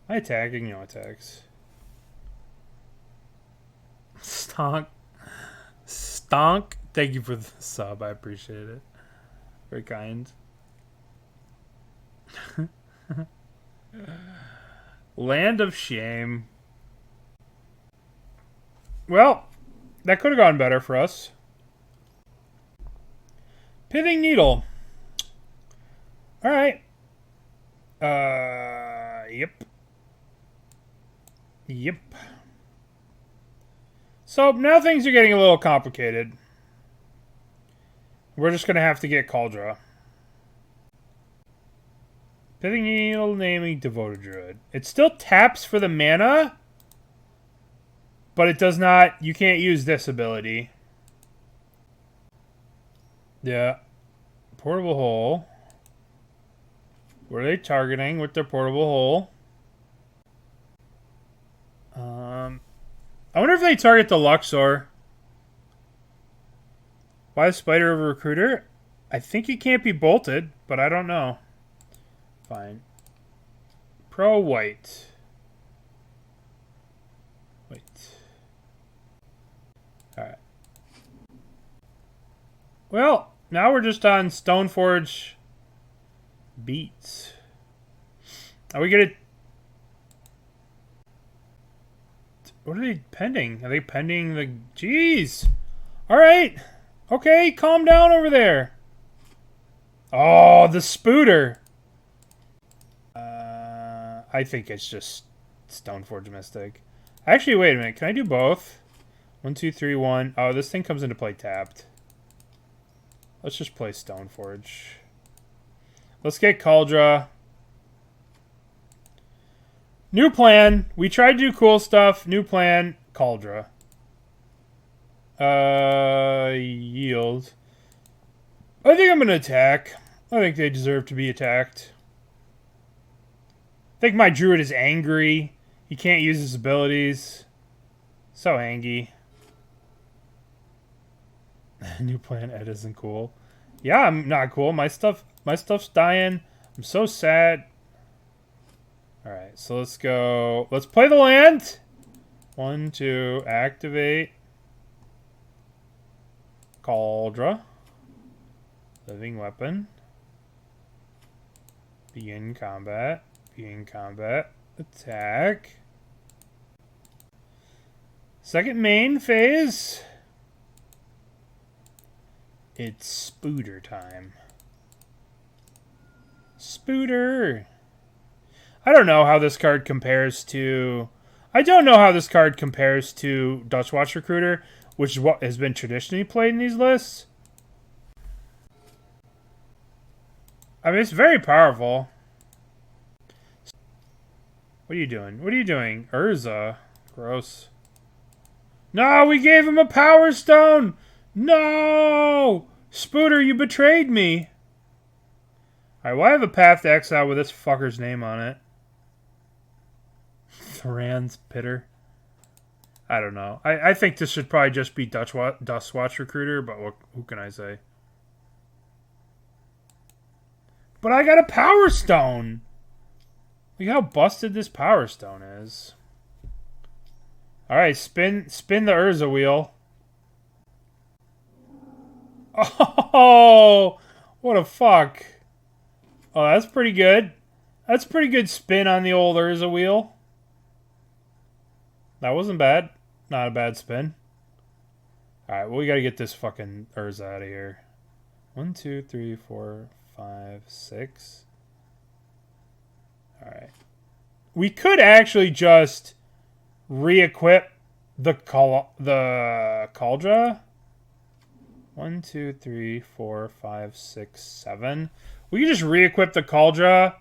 I attacking, no attacks. Stonk. Stonk. Thank you for the sub. I appreciate it. Very kind. Land of Shame. Well, that could have gone better for us. Pithing Needle. Alright. Yep. Yep. So, now things are getting a little complicated. We're just going to have to get Kaldra. Pithing Needle naming Devoted Druid. It still taps for the mana, but it does not... You can't use this ability. Yeah. Portable Hole. What are they targeting with their Portable Hole? I wonder if they target the Luxior. Why the Spider over Recruiter? I think he can't be bolted, but I don't know. Fine. Pro white. Wait. Alright. Well, now we're just on Stoneforge beats. Are we gonna... What are they pending? Are they pending the... Jeez! Alright! Okay, calm down over there. Oh, the Spooter! I think it's just Stoneforge Mystic. Actually, wait a minute. Can I do both? 1, 2, 3, 1. Oh, this thing comes into play tapped. Let's just play Stoneforge. Let's get Kaldra. New plan. We tried to do cool stuff. New plan. Kaldra. Yield. I think I'm going to attack. I think they deserve to be attacked. I think my druid is angry. He can't use his abilities. So angry. New plan Ed isn't cool. Yeah, I'm not cool. My stuff's dying. I'm so sad. Alright, so let's go. Let's play the land. 1, 2, activate. Kaldra. Living weapon. Begin combat. Begin combat. Attack. Second main phase. It's Spooter time. Spooter! I don't know how this card compares to... I don't know how this card compares to Dutch Watch Recruiter, which is what has been traditionally played in these lists. I mean, it's very powerful. What are you doing? What are you doing? Urza. Gross. No, we gave him a Power Stone! No! Spooter, you betrayed me! Alright, well, I have a Path to Exile with this fucker's name on it. Thran Spider. I don't know. I think this should probably just be Dust Watch Recruiter, but who can I say? But I got a Power Stone! Look how busted this Power Stone is. Alright, spin the Urza wheel. Oh! What a fuck. Oh, that's pretty good. That's pretty good spin on the old Urza wheel. That wasn't bad. Not a bad spin. Alright, well, we gotta get this fucking Urza out of here. 1, 2, 3, 4, 5, 6. Alright. We could actually just re-equip the Kaldra. 1, 2, 3, 4, 5, 6, 7. We can just re-equip the Kaldra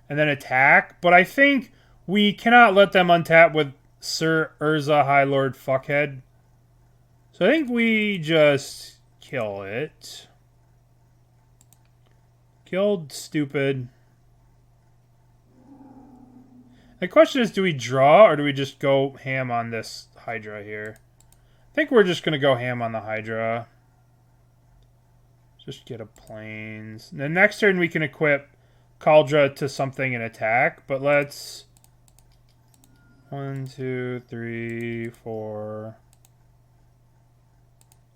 and then attack, but I think we cannot let them untap with Sir Urza High Lord Fuckhead. So I think we just kill it. Killed stupid. The question is, do we draw or do we just go ham on this Hydra here? I think we're just going to go ham on the Hydra. Just get a plains. The next turn we can equip Kaldra to something and attack, but let's... 1, 2, 3, 4...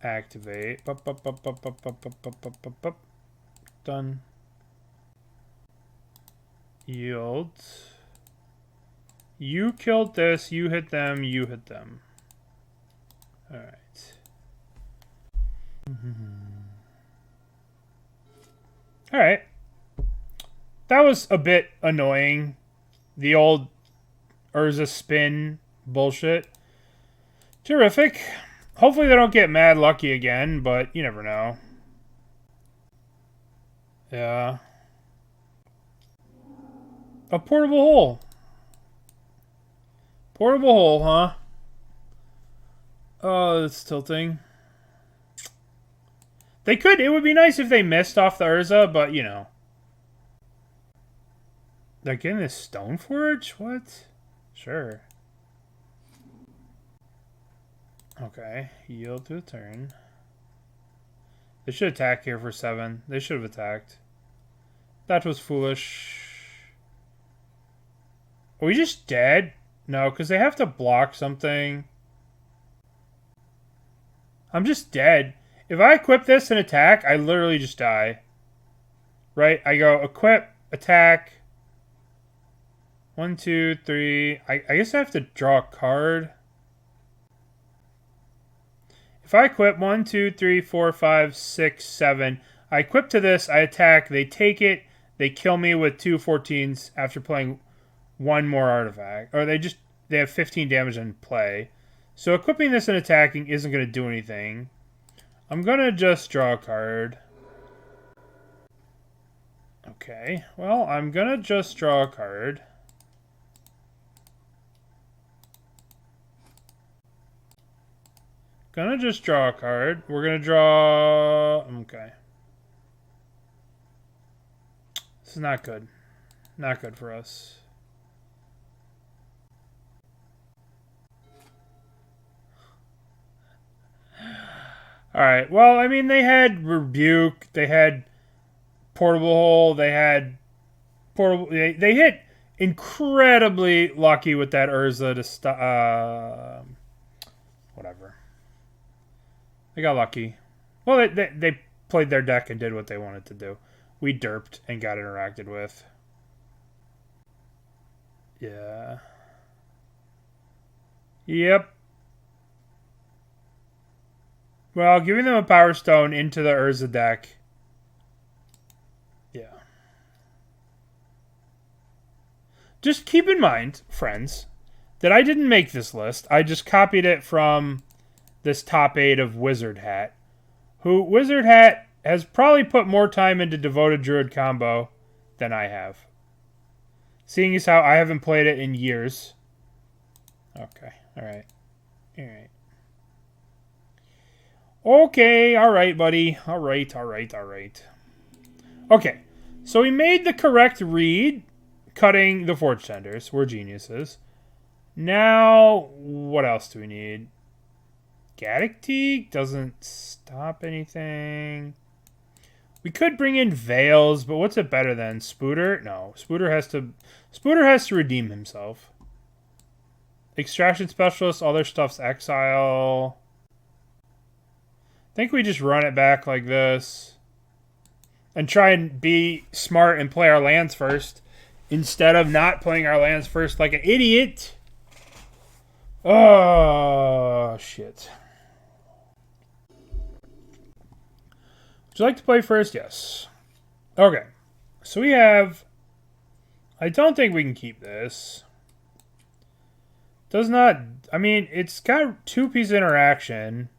Activate. Done. Yield. You killed this, you hit them, you hit them. Alright. Alright. That was a bit annoying. The old Urza spin bullshit. Terrific. Hopefully they don't get mad lucky again, but you never know. Yeah. A portable hole. Portable hole, huh? Oh, it's tilting. They could. It would be nice if they missed off the Urza, but, you know. They're getting this Stoneforge? What? Sure. Okay. Yield to a turn. They should attack here for 7. They should have attacked. That was foolish. Are we just dead? No, because they have to block something. I'm just dead. If I equip this and attack, I literally just die. Right? I go equip, attack. 1, 2, 3. I guess I have to draw a card. If I equip 1, 2, 3, 4, 5, 6, 7. I equip to this, I attack, they take it, they kill me with 2 14s after playing 1 more artifact. Or they have 15 damage in play. So equipping this and attacking isn't going to do anything. I'm going to just draw a card. Okay, well, I'm going to just draw a card. Gonna just draw a card. We're going to draw... Okay. This is not good. Not good for us. Alright, well, I mean, they had Rebuke, they had Portable Hole, they had Portable... They hit incredibly lucky with that Urza to stop... whatever. They got lucky. Well, they played their deck and did what they wanted to do. We derped and got interacted with. Yeah. Yep. Well, giving them a Power Stone into the Urza deck. Yeah. Just keep in mind, friends, that I didn't make this list. I just copied it from this top 8 of Wizard Hat. Who, Wizard Hat has probably put more time into Devoted Druid combo than I have. Seeing as how I haven't played it in years. Okay, alright. Alright. Okay, alright, buddy. Alright. Okay, so we made the correct read, cutting the Forge-Tenders. We're geniuses. Now, what else do we need? Gaddock Teeg doesn't stop anything. We could bring in Veils, but what's it better than? Spooter? No, Spooter has to redeem himself. Extraction Specialist, all their stuff's Exile. I think we just run it back like this. And try and be smart and play our lands first. Instead of not playing our lands first like an idiot. Oh, shit. Would you like to play first? Yes. Okay. So we have... I don't think we can keep this. Does not... I mean, it's got 2-piece interaction.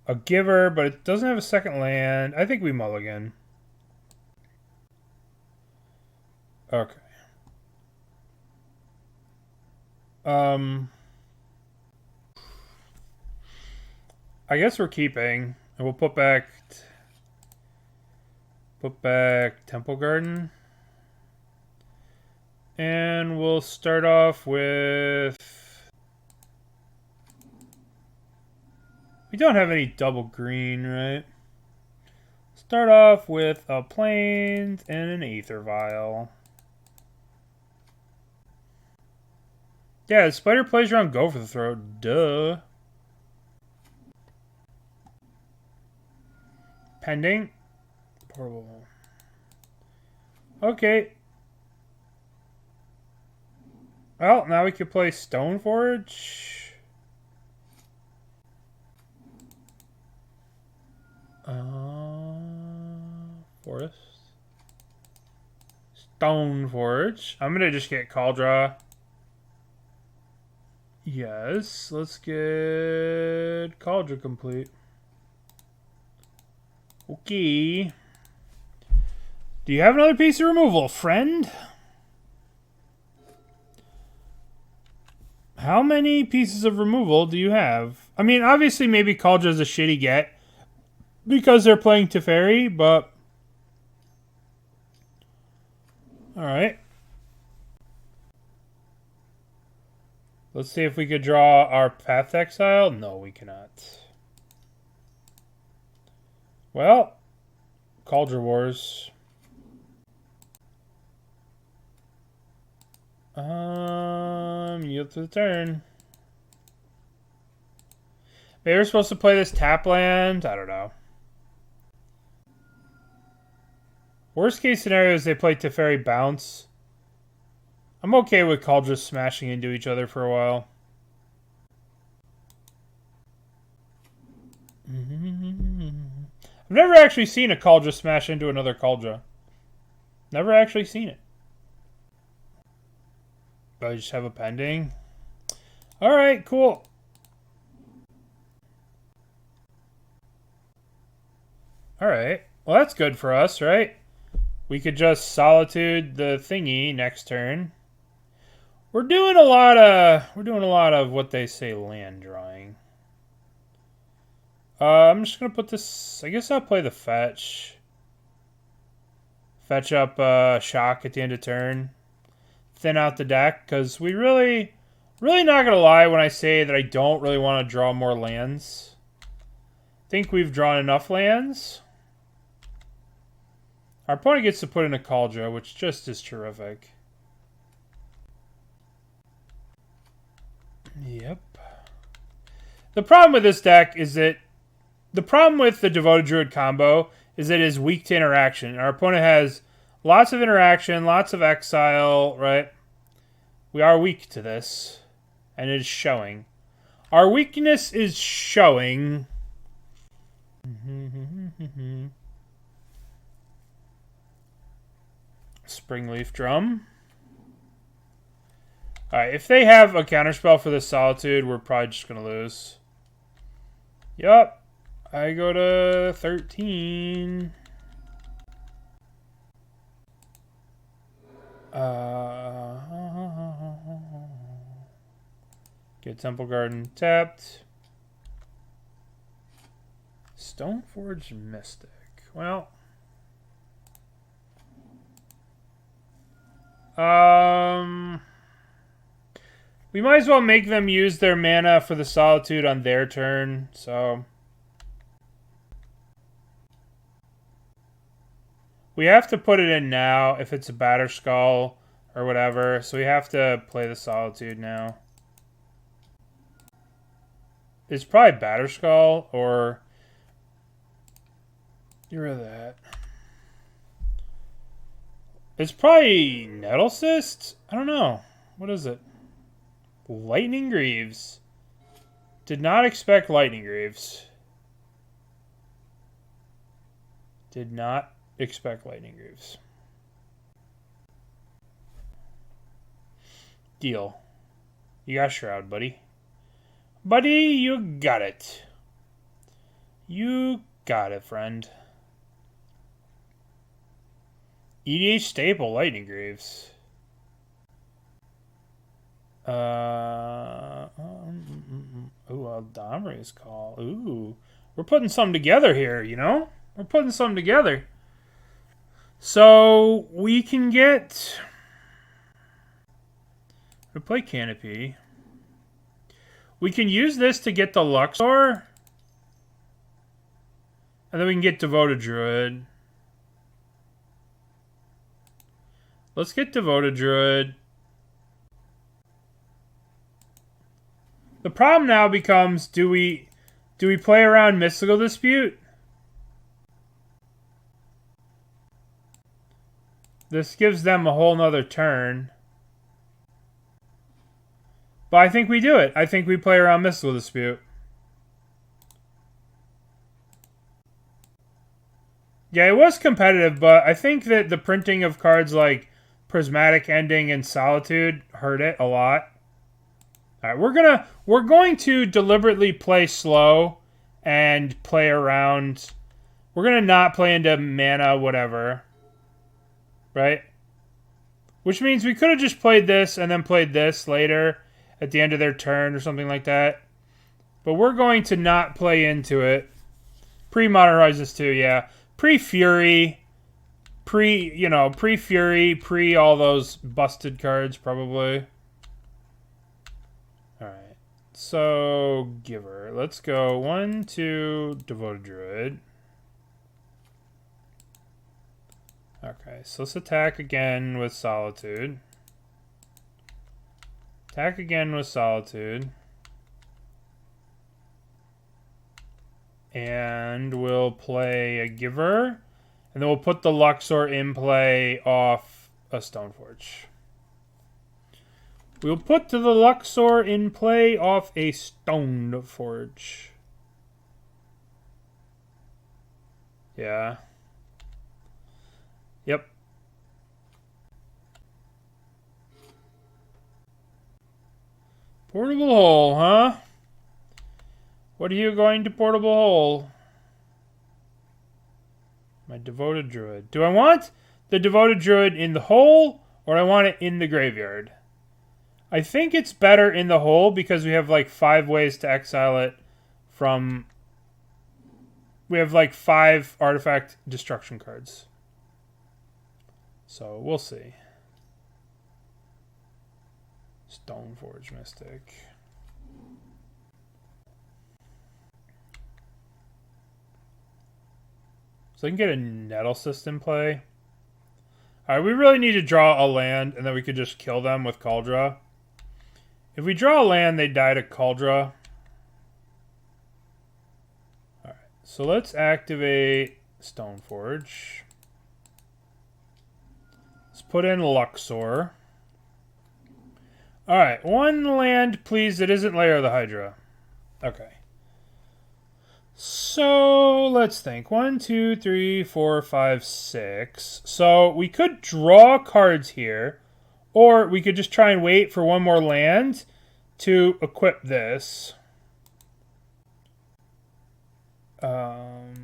A giver, but it doesn't have a second land. I think we mulligan. Okay. I guess we're keeping. And we'll put back Temple Garden. And we'll start off with... We don't have any double green, right? Start off with a Plains and an Aether Vial. Yeah, the Spider plays around Go for the Throat. Duh. Pending. Portable. Okay. Well, now we could play Stoneforge. Forest. Stoneforge. I'm gonna just get Kaldra. Yes, let's get Kaldra Compleat. Okay. Do you have another piece of removal, friend? How many pieces of removal do you have? I mean, obviously maybe Kaldra's a shitty get because they're playing Teferi, but... Alright. Let's see if we could draw our Path Exile. No, we cannot. Well, Kaldra Wars. Yield to the turn. Maybe we're supposed to play this tap land? I don't know. Worst case scenario is they play Teferi Bounce. I'm okay with Kaldra smashing into each other for a while. I've never actually seen a Kaldra smash into another Kaldra. Never actually seen it. But I just have a pending. Alright, cool. Alright. Well, that's good for us, right? We could just Solitude the thingy next turn. We're doing a lot of what they say land drawing. I'm just gonna put this. I guess I'll play the fetch. Fetch up shock at the end of turn. Thin out the deck because we really not gonna lie when I say that I don't really want to draw more lands. I think we've drawn enough lands. Our opponent gets to put in a Kaldra, which just is terrific. Yep. The problem with this deck is that the problem with the Devoted Druid combo is that it is weak to interaction. Our opponent has lots of interaction, lots of exile, right? We are weak to this, and it is showing. Our weakness is showing. Springleaf Drum. Alright, if they have a counterspell for the Solitude, we're probably just going to lose. Yup. I go to 13. Get Temple Garden tapped. Stoneforge Mystic. Well. We might as well make them use their mana for the Solitude on their turn, so. We have to put it in now if it's a Batterskull or whatever, so we have to play the Solitude now. It's probably Batterskull or... Get rid of that. It's probably Nettlecyst? I don't know. What is it? Lightning Greaves. Did not expect Lightning Greaves. Did not expect Lightning Greaves. Deal. You got Shroud, buddy. Buddy, you got it. You got it, friend. EDH staple, Lightning Greaves. Eladamri's call. Ooh. We're putting something together here, you know? We're putting something together. So, we can get... We play Canopy. We can use this to get the Luxior. And then we can get Devoted Druid. Let's get Devoted Druid. The problem now becomes, do we play around Mystical Dispute? This gives them a whole nother turn. But I think we do it. I think we play around Mystical Dispute. Yeah, it was competitive, but I think that the printing of cards like Prismatic Ending and Solitude hurt it a lot. All right, we're going to deliberately play slow and play around. We're gonna not play into mana, whatever. Right? Which means we could have just played this and then played this later at the end of their turn or something like that. But we're going to not play into it. Pre-Modern Horizons 2, yeah. Pre-Fury. Pre-Fury. Pre all those busted cards, probably. Alright. So, Giver. Let's go 1, 2, Devoted Druid. Okay, so let's attack again with Solitude. Attack again with Solitude. And we'll play a Giver. And then we'll put the Luxior in play off a Stoneforge. We'll put the Luxior in play off a Stoneforge. Yeah. Yep. Portable hole, huh? What are you going to portable hole? My Devoted Druid. Do I want the Devoted Druid in the hole, or do I want it in the graveyard? I think it's better in the hole because we have like 5 ways to exile it from... We have like 5 artifact destruction cards. So we'll see. Stoneforge Mystic. So I can get a Nettlecyst in play. Alright, we really need to draw a land, and then we could just kill them with Kaldra. If we draw a land, they die to Kaldra. Alright, so let's activate Stoneforge. Let's put in Luxior. Alright, 1 land, please. It isn't Lair of the Hydra. Okay. So, let's think. 1, 2, 3, 4, 5, 6. So, we could draw cards here. Or we could just try and wait for 1 more land to equip this. I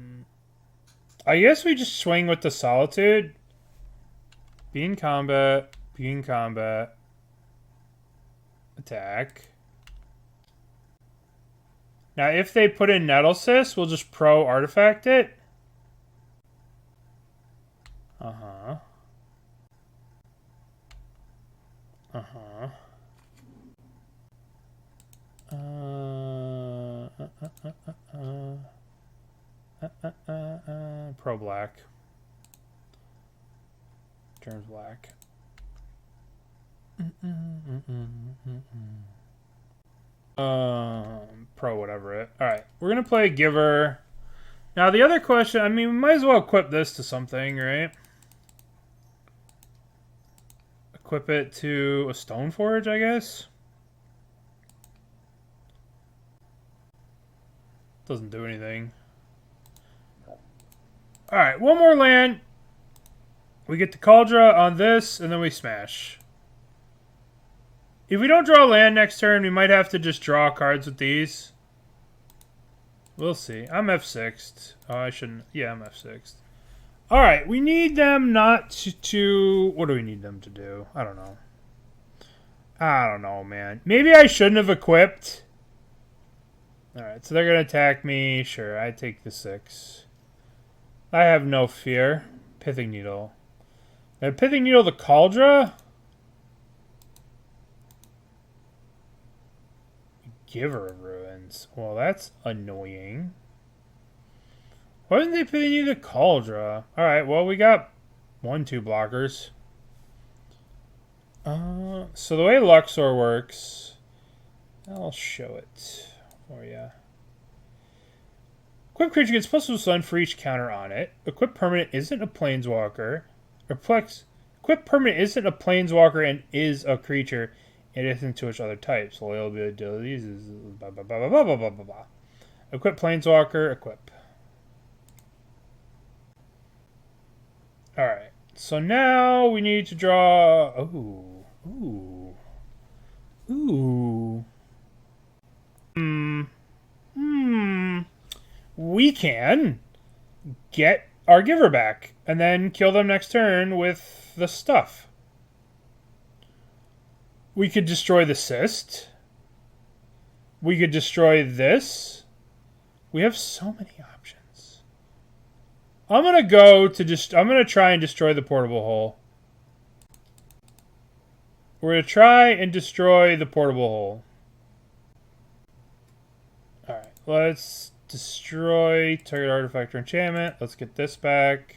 guess we just swing with the Solitude. Be in combat. Be in combat. Attack. Now, if they put in Nettlecyst, we'll just pro artifact it. Uh-huh. Uh-huh. Pro black. Turns black. Pro whatever it. Alright, we're gonna play Giver. Now the other question, I mean, we might as well equip this to something, right? Equip it to a Stoneforge, I guess? Doesn't do anything. Alright, 1 more land. We get the Kaldra on this, and then we smash. If we don't draw land next turn, we might have to just draw cards with these. We'll see. I'm F6'd. Oh, I shouldn't. Yeah, I'm F6'd. Alright, we need them not to... What do we need them to do? I don't know. I don't know, man. Maybe I shouldn't have equipped. Alright, so they're going to attack me. Sure, I take the 6. I have no fear. Pithing Needle. Now, Pithing Needle the Kaldra? Giver of Ruins. Well, that's annoying. Why didn't they Pithing Needle the Kaldra? Alright, well, we got 1-2 blockers. So the way Luxior works, I'll show it for you. Equip creature gets +1 stun for each counter on it. Equip permanent isn't a planeswalker. Equip permanent isn't a planeswalker and is a creature in addition to its other types. Loyal abilities is blah blah blah blah blah blah blah blah. Equip planeswalker. Equip. All right. So now we need to draw. We can get our Giver back and then kill them next turn with the stuff. We could destroy the Cyst. We could destroy this. We have so many options. I'm going to try and destroy the portable hole. We're going to try and destroy the portable hole. Alright, let's destroy target artifact or enchantment. Let's get this back.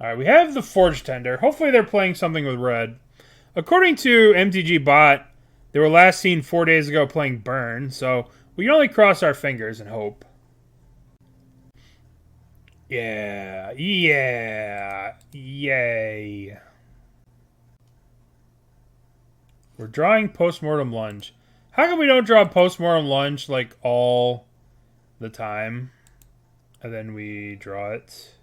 Alright, we have the Forge-Tender. Hopefully they're playing something with red. According to MTG Bot, they were last seen 4 days ago playing Burn, so we can only cross our fingers and hope. Yeah. Yay. We're drawing Postmortem Lunge. How come we don't draw Postmortem Lunge like all the time? And then we draw it.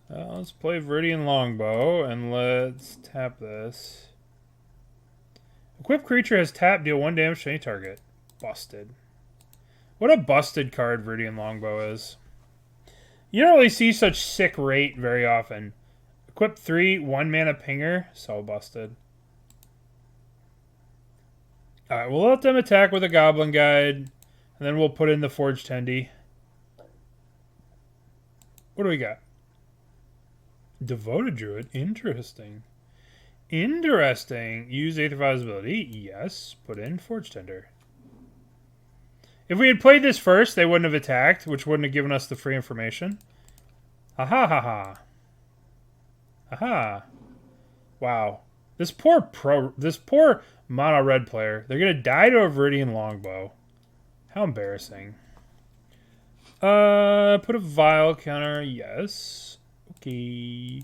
Let's play Viridian Longbow and let's tap this. Equipped creature has tap, deal 1 damage to any target. Busted. What a busted card Viridian Longbow is. You don't really see such sick rate very often. Equip 3, 1 mana pinger. So busted. Alright, we'll let them attack with a Goblin Guide. And then we'll put in the Forge-Tender. What do we got? Devoted Druid. Interesting. Interesting. Use Aether Vial's ability. Yes. Put in Forge-Tender. If we had played this first, they wouldn't have attacked, which wouldn't have given us the free information. Aha ha ha. Aha. Wow. This poor mono red player. They're gonna die to a Viridian Longbow. How embarrassing. Put a Vial counter. Yes. Okay.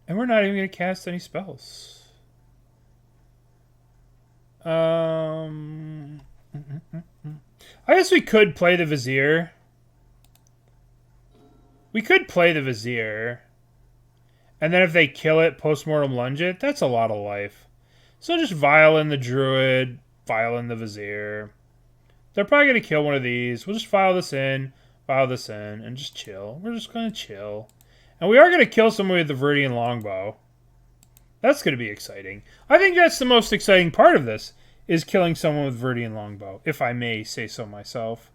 And we're not even gonna cast any spells. I guess we could play the Vizier. We could play the Vizier. And then if they kill it, Postmortem Lunge it. That's a lot of life. So just Vial in the Druid, Vial in the Vizier. They're probably going to kill one of these. We'll just file this in, and just chill. We're just going to chill. And we are going to kill someone with the Viridian Longbow. That's going to be exciting. I think that's the most exciting part of this, is killing someone with Viridian Longbow, if I may say so myself.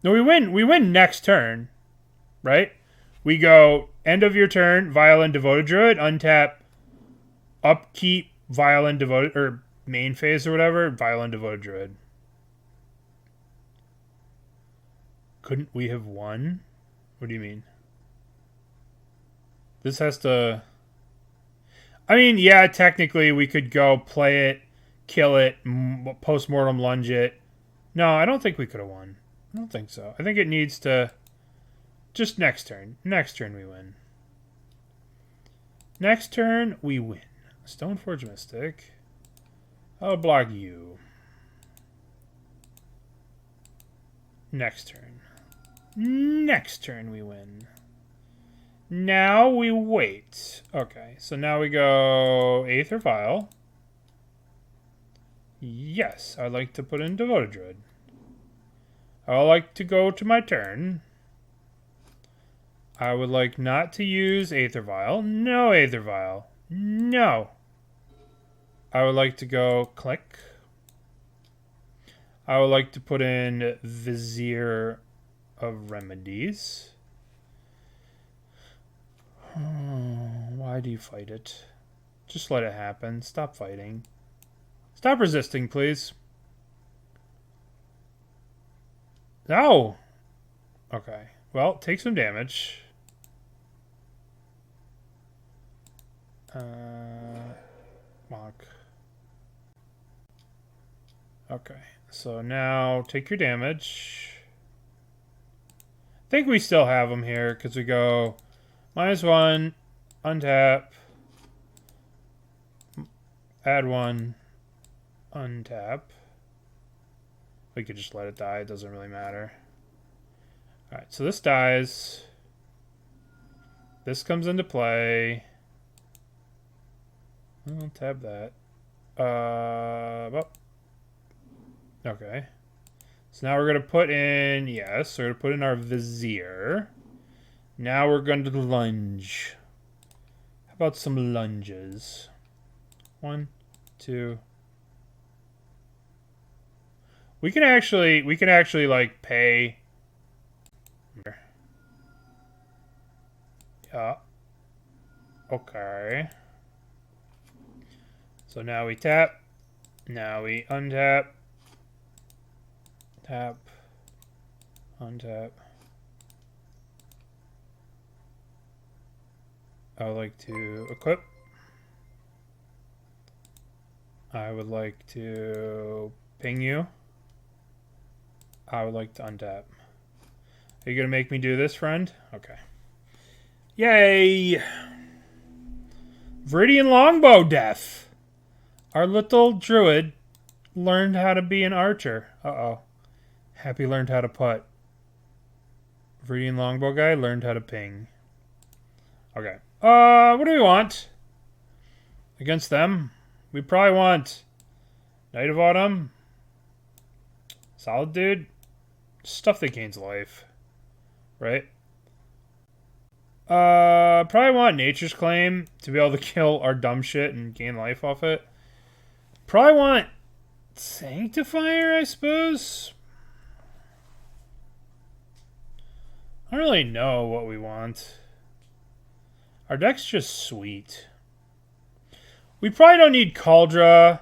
No, we win next turn, right? We go end of your turn, Vial and Devoted Druid, untap, upkeep, Vial and Devoted, or main phase or whatever, Vial and Devoted Druid. Couldn't we have won? What do you mean? This has to... I mean, yeah, technically we could go play it, kill it, Postmortem Lunge it. No, I don't think we could have won. I don't think so. I think it needs to... Just next turn. Next turn we win. Next turn we win. Stoneforge Mystic. I'll block you. Next turn. Next turn we win. Now we wait. Okay, so now we go Aether Vial. Yes, I'd like to put in Devoted Druid. I would like to go to my turn. I would like not to use Aether Vial. No Aether Vial. No. I would like to go click. I would like to put in Vizier of Remedies. Why do you fight it? Just let it happen. Stop fighting. Stop resisting, please. No! Okay. Well, take some damage. Mock. Okay. So now take your damage. I think we still have them here because we go -1, untap, add 1, untap. We could just let it die. It doesn't really matter. Alright, so this dies. This comes into play. I'll tab that. Well. Okay. So now we're going to put in, yes, we're going to put in our Vizier. Now we're going to lunge. How about some lunges? 1, 2. We can actually like pay. Yeah. Okay. So now we tap. Now we untap. Tap. Untap. I would like to equip. I would like to ping you. I would like to untap. Are you going to make me do this, friend? Okay. Yay! Viridian Longbow death. Our little druid learned how to be an archer. Uh-oh. Happy learned how to putt. Viridian Longbow guy learned how to ping. Okay. What do we want? Against them? We probably want Knight of Autumn. Solitude. Stuff that gains life. Right? Probably want Nature's Claim to be able to kill our dumb shit and gain life off it. Probably want Sanctifier, I suppose. I don't really know what we want. Our deck's just sweet. We probably don't need Kaldra.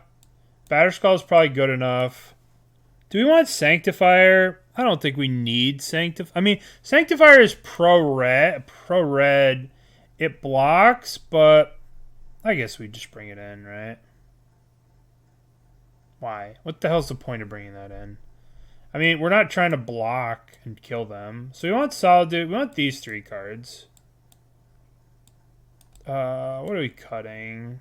Batterskull is probably good enough. Do we want Sanctifier? I don't think we need Sanctifier. I mean, Sanctifier is pro-red. Pro-red. It blocks, but I guess we just bring it in, right? Why? What the hell's the point of bringing that in? I mean, we're not trying to block and kill them. So we want Solitude. We want these 3 cards. What are we cutting?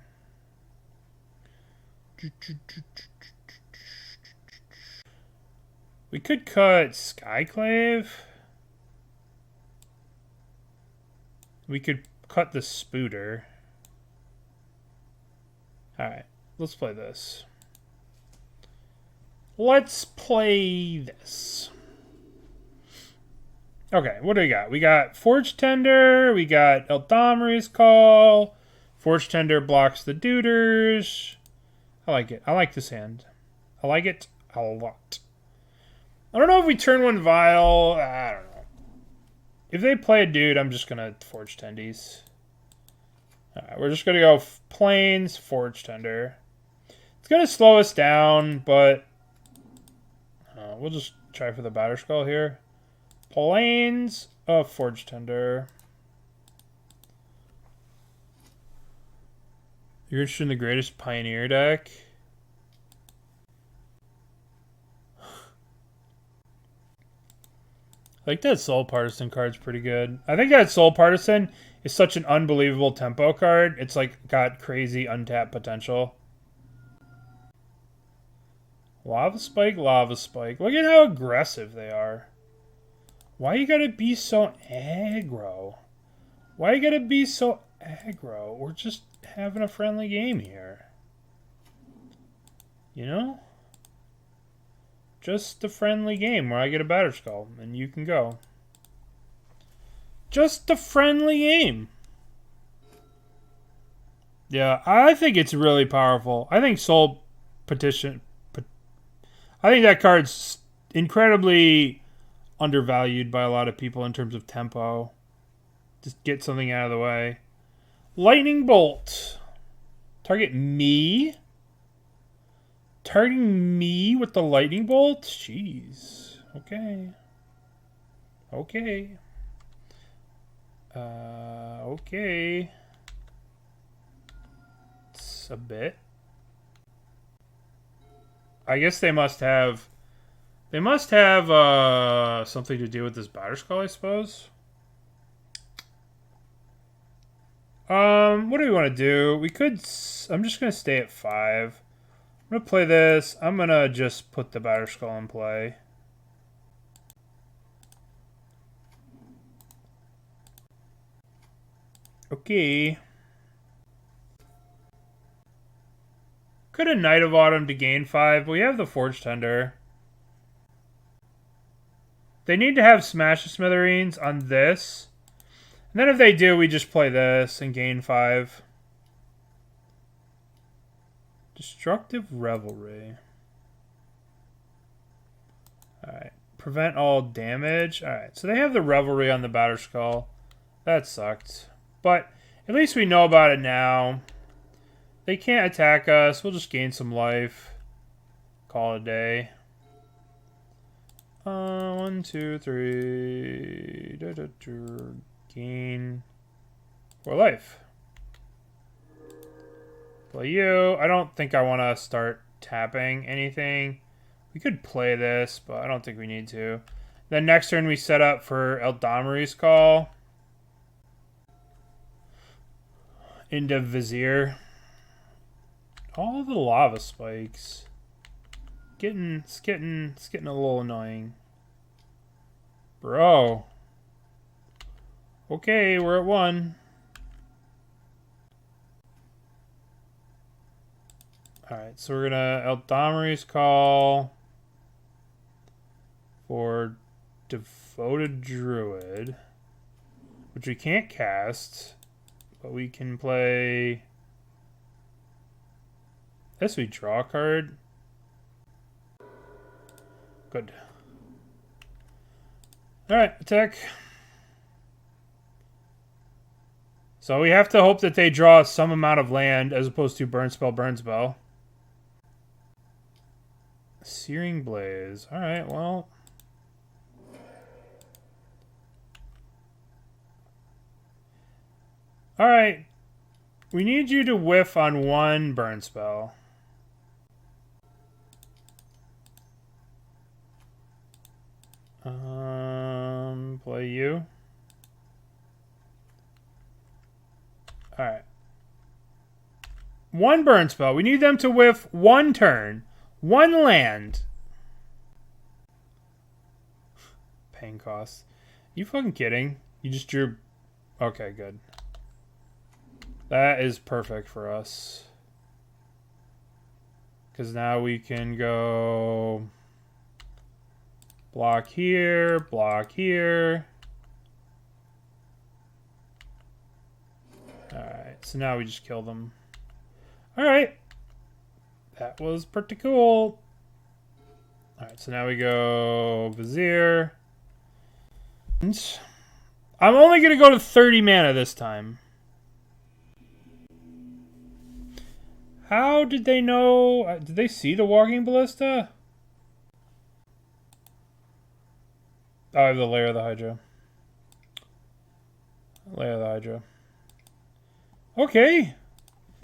We could cut Skyclave. We could cut the Spooter. Alright, let's play this. Let's play this. Okay, what do we got? We got Forge-Tender. We got Eladamri's Call. Forge-Tender blocks the Duders. I like it. I like this hand. I like it a lot. I don't know if we turn one Vile. I don't know. If they play a dude, I'm just going to Forge-Tendies. Alright, we're just going to go Plains, Forge-Tender. It's going to slow us down, but we'll just try for the Batterskull here. Plains of Forge-Tender. You're interested in the greatest Pioneer deck? I think that Soul Partisan card's pretty good. I think that Soul Partisan is such an unbelievable tempo card. It's like got crazy untapped potential. Lava Spike, Lava Spike. Look at how aggressive they are. Why you gotta be so aggro? Why you gotta be so aggro? We're just having a friendly game here. You know? Just a friendly game where I get a Batterskull and you can go. Just a friendly game. Yeah, I think it's really powerful. I think Soul Petition... I think that card's incredibly undervalued by a lot of people in terms of tempo. Just get something out of the way. Lightning Bolt. Target me? Targeting me with the Lightning Bolt? Jeez. Okay. Okay. Okay. It's a bit. I guess they must have... They must have something to do with this Batterskull, I suppose. What do we want to do? We could... I'm just going to stay at 5. I'm going to play this. I'm going to just put the Batterskull in play. Okay. Could have Knight of Autumn to gain 5, but we have the Forge-Tender. They need to have Smash the Smithereens on this. And then if they do, we just play this and gain 5. Destructive Revelry. Alright. Prevent all damage. Alright, so they have the Revelry on the Batterskull. That sucked. But at least we know about it now. They can't attack us. We'll just gain some life. Call it a day. 1, 2, 3. Gain For life. Play you. I don't think I want to start tapping anything. We could play this, but I don't think we need to. Then next turn we set up for Eladamri's call. Into Vizier. All the lava spikes. It's getting a little annoying. Bro. Okay, we're at 1. Alright, so we're gonna Eladamri's call for Devoted Druid, which we can't cast, but we can play this. We draw a card. Good. Alright, attack. So we have to hope that they draw some amount of land as opposed to burn spell. Searing Blaze. Alright, well. Alright. We need you to whiff on 1 burn spell. Play you. Alright. 1 burn spell. We need them to whiff 1 turn. 1 land. Pain costs. You fucking kidding? You just drew... Okay, good. That is perfect for us. Because now we can go... Block here, block here. Alright, so now we just kill them. Alright. That was pretty cool. Alright, so now we go Vizier. I'm only going to go to 30 mana this time. How did they know? Did they see the Walking Ballista? Oh, I have the Lair of the Hydra. Lair of the Hydra. Okay.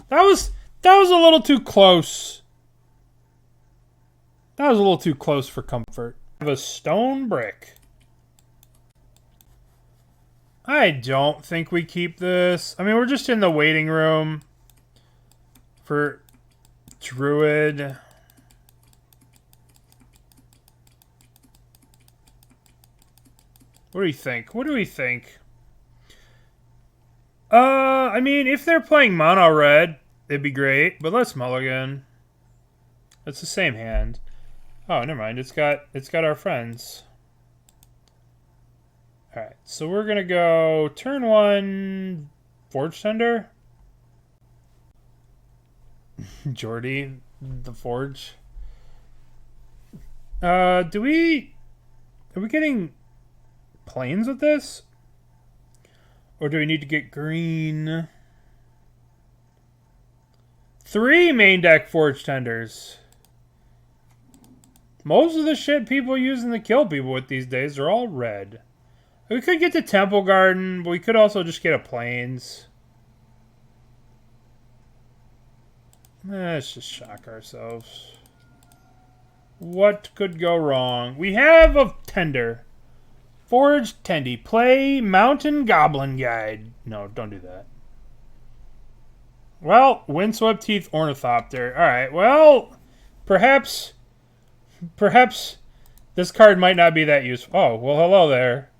That was a little too close. That was a little too close for comfort. I have a stone brick. I don't think we keep this. I mean, we're just in the waiting room for Druid. What do you think? What do we think? I mean, if they're playing mono red, it'd be great, but let's mulligan. It's the same hand. Oh, never mind. It's got our friends. Alright, so we're gonna go turn 1 Forge-Tender. Jordy, the Forge. Are we getting planes with this? Or do we need to get green? 3 main deck Forge-Tenders. Most of the shit people using to kill people with these days are all red. We could get the Temple Garden, but we could also just get a plains. Let's just shock ourselves. What could go wrong? We have a tender. Forge Tendy. Play Mountain Goblin Guide. No, don't do that. Well, Windswept Heath Ornithopter. Alright, well, perhaps this card might not be that useful. Oh, well, hello there.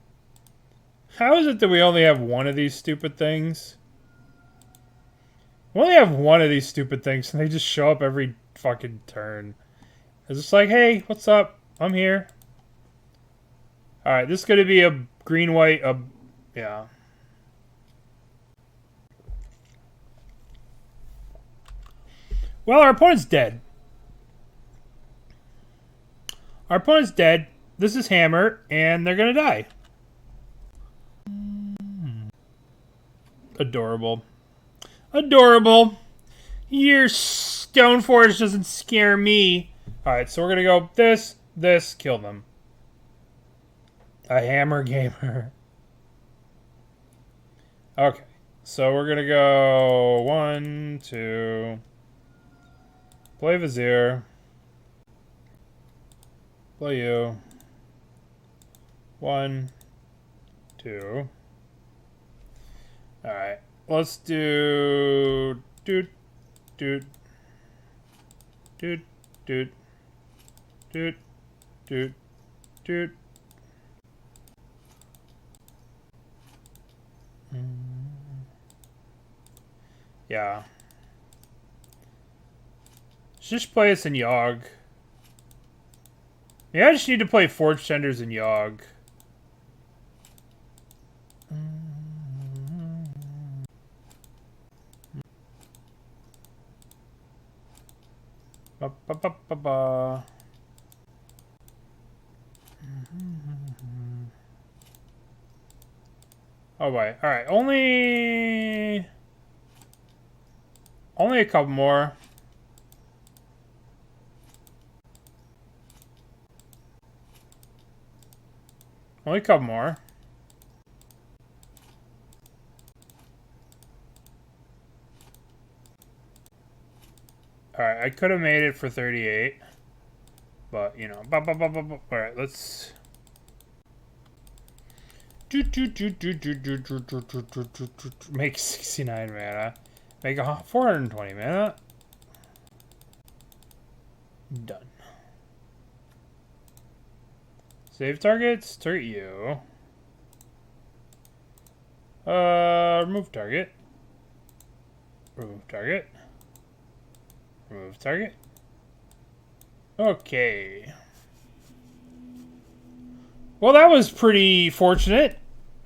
How is it that we only have 1 of these stupid things? We only have 1 of these stupid things, and they just show up every fucking turn. It's just like, hey, what's up? I'm here. Alright, this is going to be a green-white, yeah. Well, our opponent's dead. Our opponent's dead. This is Hammer, and they're going to die. Adorable. Adorable. Your Stoneforge doesn't scare me. Alright, so we're going to go this, kill them. A Hammer Gamer. Okay. So we're gonna go 1, 2. Play Vizier. Play you. 1, 2. Alright. Let's do doot doot doot doot doot doot doot. Yeah. Let's just play this in Yogg. Yeah, I just need to play Forge-Tenders in Yogg. Ba, ba, ba, ba, ba. Oh boy. Alright, only a couple more. Only a couple more. Alright, I could have made it for 38. But, you know. Alright, let's... Make 69 mana. Make 420 mana. Done. Save targets. Target you. Remove target. Remove target. Remove target. Okay. Well, that was pretty fortunate.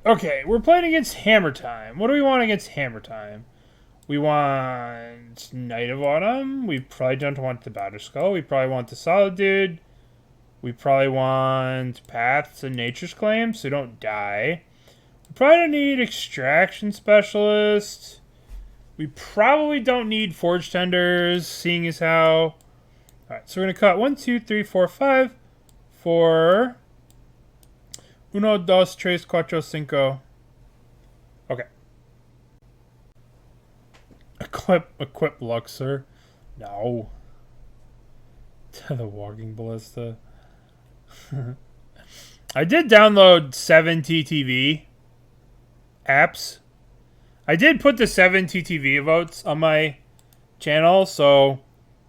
Okay, we're playing against Hammer Time. What do we want against Hammer Time? We want Night of Autumn. We probably don't want the Batterskull. We probably want the Solitude. We probably want Paths and Nature's Claim so we don't die. We probably don't need Extraction Specialist. We probably don't need Forge-Tenders, seeing as how... Alright, so we're going to cut 1, 2, 3, 4, 5 for... 1, 2, 3, 4, 5. Okay. Equip Luxior. No. To the Walking Ballista. I did download 7 TTV apps. I did put the 7 TTV votes on my channel, so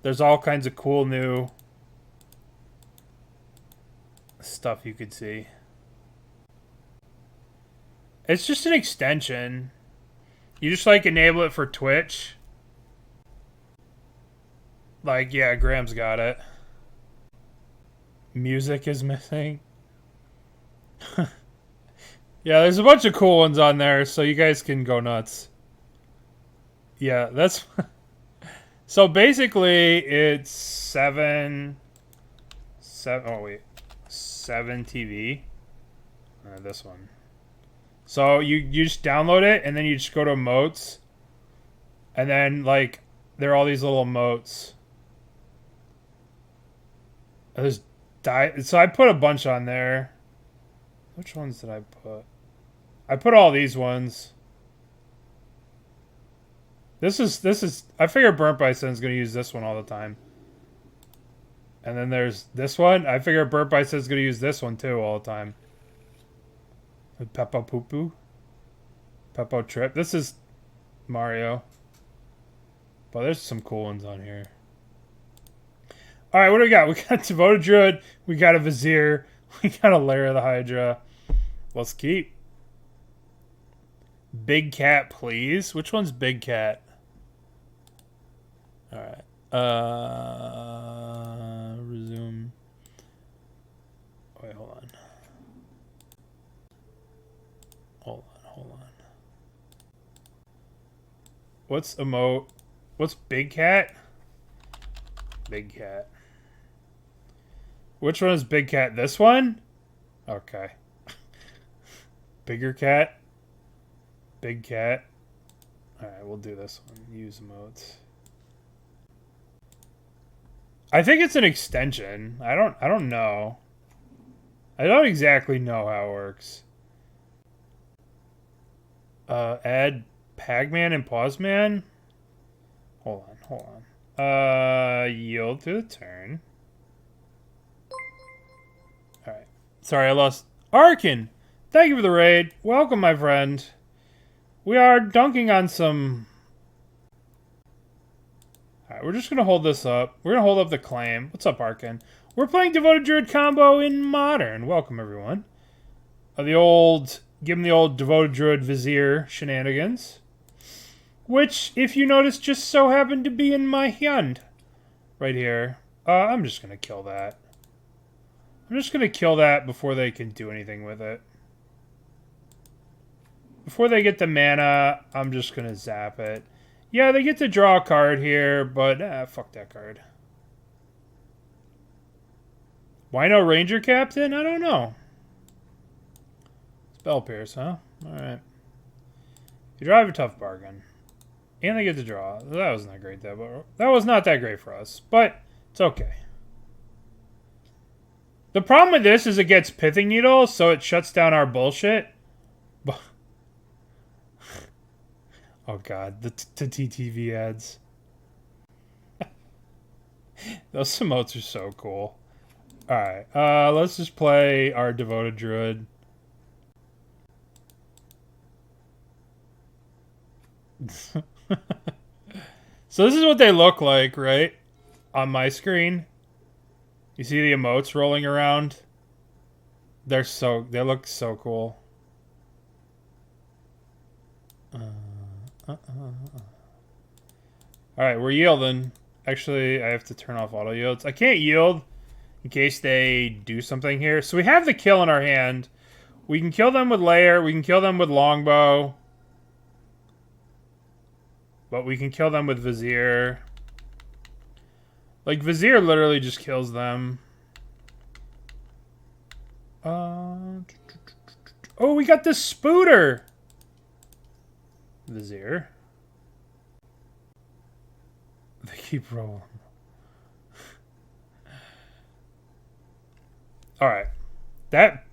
there's all kinds of cool new stuff you could see. It's just an extension. You just like enable it for Twitch. Like, yeah, Graham's got it. Music is missing. Yeah, there's a bunch of cool ones on there, so you guys can go nuts. Yeah, that's... So basically, it's 7 TV. This one. So you just download it, and then you just go to emotes. And then, like, there are all these little emotes. So I put a bunch on there. Which ones did I put? I put all these ones. This is I figure Burnt Bison's gonna use this one all the time. And then there's this one. I figure Burnt Bison's gonna use this one too all the time. Peppo Poo Poo. Peppo Trip. This is Mario. But there's some cool ones on here. Alright, what do we got? We got Devoted Druid. We got a Vizier. We got a Lair of the Hydra. Let's keep. Big Cat, please. Which one's Big Cat? Alright. Resume. Wait, hold on. Hold on. What's emote? What's Big Cat? Big Cat. Which one is Big Cat? This one? Okay. Bigger Cat. Big Cat. Alright, we'll do this one. Use emotes. I think it's an extension. I don't know. I don't exactly know how it works. Add Pagman and Pausman? Hold on. Yield to the turn. Alright. Sorry, I lost. Arkin! Thank you for the raid. Welcome, my friend. We are dunking on some... Alright, we're just going to hold this up. We're going to hold up the claim. What's up, Arkin? We're playing Devoted Druid combo in Modern. Welcome, everyone. Give him the old Devoted Druid Vizier shenanigans. Which, if you notice, just so happened to be in my hand. Right here. I'm just going to kill that. I'm just going to kill that before they can do anything with it. Before they get the mana, I'm just going to zap it. Yeah, they get to draw a card here, but fuck that card. Why no Ranger Captain? I don't know. Spell Pierce, huh? Alright. You drive a tough bargain. And they get to draw. That wasn't that great, though. But that was not that great for us. But it's okay. The problem with this is it gets Pithing Needle, so it shuts down our bullshit. Oh god, the TTV ads. Those emotes are so cool. Alright, let's just play our Devoted Druid. So this is what they look like, right? On my screen. You see the emotes rolling around? They look so cool. Alright, we're yielding. Actually, I have to turn off auto yields. I can't yield in case they do something here. So we have the kill in our hand. We can kill them with Lair. We can kill them with Longbow. But we can kill them with Vizier. Like, Vizier literally just kills them. Oh, we got the Spooter! Vizier. They keep rolling. Alright. That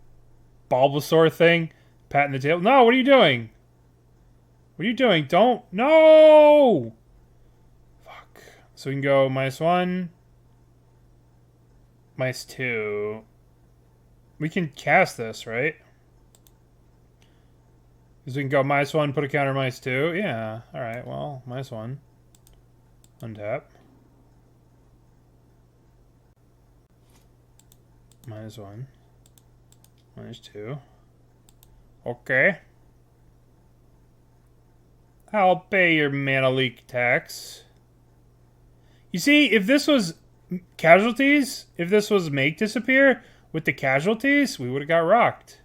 Bulbasaur thing, patting the tail. No, what are you doing? What are you doing? Don't. No! Fuck. So we can go -1. -2. We can cast this, right? Because we can go -1, put a counter -2. Yeah. Alright, well, -1. Untap. -1. -2. Okay. I'll pay your mana leak tax. You see, if this was casualties, if this was make disappear with the casualties, we would have got rocked.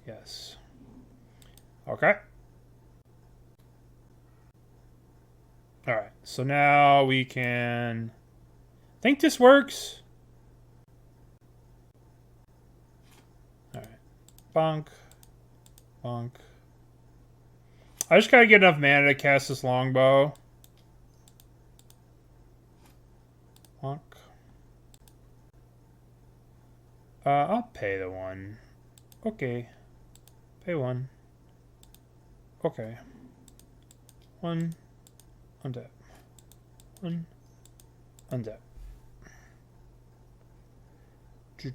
Yes. Okay. Alright, so now we can... I think this works. Alright. Bonk. Bonk. I just gotta get enough mana to cast this Longbow. Bonk. I'll pay the 1. Okay. Pay 1. Okay. 1. Untap. 1. Untap. Okay.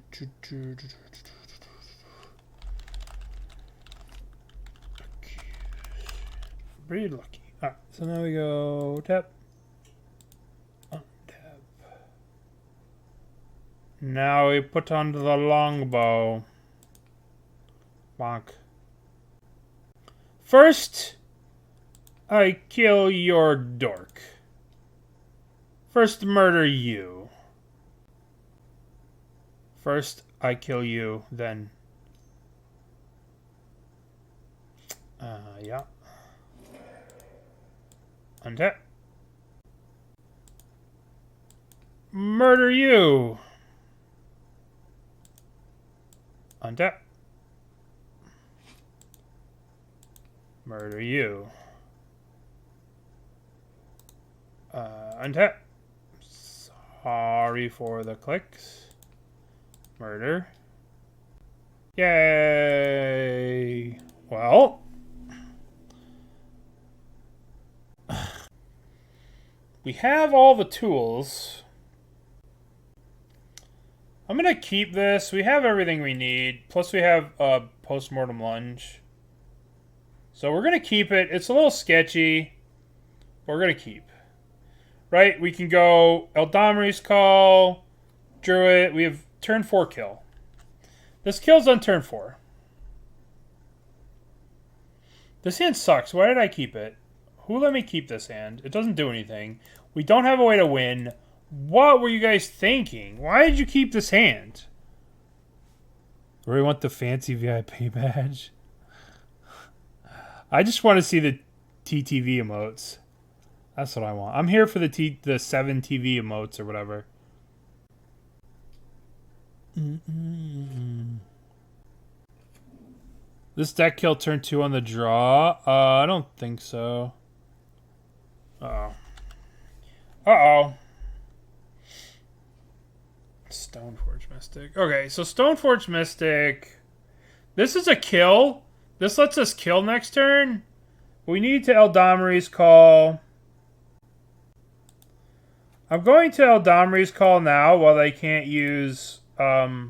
Pretty lucky. Alright, so now we go tap. Untap. Now we put on the Longbow. Bonk. First, I kill your dork. First, murder you. First, I kill you, then... yeah. Untap. Murder you. Untap. Murder you. Untap. Sorry for the clicks. Murder. Yay! Well, We have all the tools. I'm going to keep this. We have everything we need. Plus we have Postmortem Lunge. So we're going to keep it. It's a little sketchy. We're going to keep. Right? We can go Eladamri's Call, Druid. We have turn 4 kill. This kill's on turn 4. This hand sucks. Why did I keep it? Who let me keep this hand? It doesn't do anything. We don't have a way to win. What were you guys thinking? Why did you keep this hand? Really want the fancy VIP badge? I just want to see the TTV emotes. That's what I want. I'm here for the 7 TV emotes or whatever. This deck kill turn 2 on the draw? I don't think so. Uh-oh. Uh-oh. Stoneforge Mystic. Okay, so Stoneforge Mystic. This is a kill. This lets us kill next turn. We need to Eladamri's Call. I'm going to Eladamri's Call now while they can't use their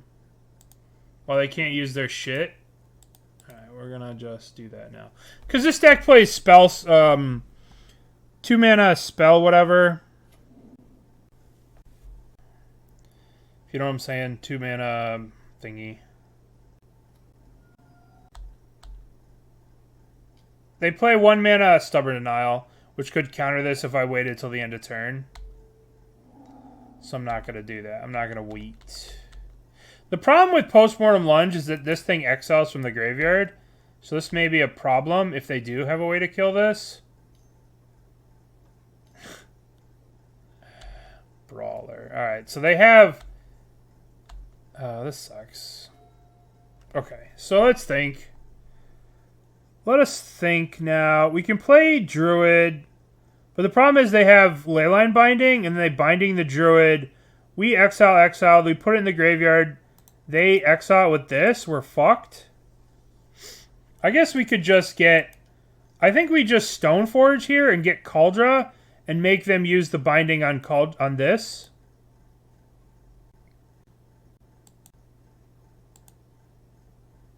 shit. Alright, we're gonna just do that now. Because this deck plays spells 2 mana spell whatever. If you know what I'm saying, 2 mana thingy. They play 1 mana Stubborn Denial, which could counter this if I waited till the end of turn. So I'm not going to do that. I'm not going to wait. The problem with Postmortem Lunge is that this thing exiles from the graveyard. So this may be a problem if they do have a way to kill this. Brawler. Alright, so they have... this sucks. Okay, so let's think. Let us think now. We can play Druid, but the problem is they have Leyline Binding, and then they binding the Druid. We exile, we put it in the graveyard. They exile with this. We're fucked. I guess we could just get... I think we just Stoneforge here and get Kaldra and make them use the binding on this.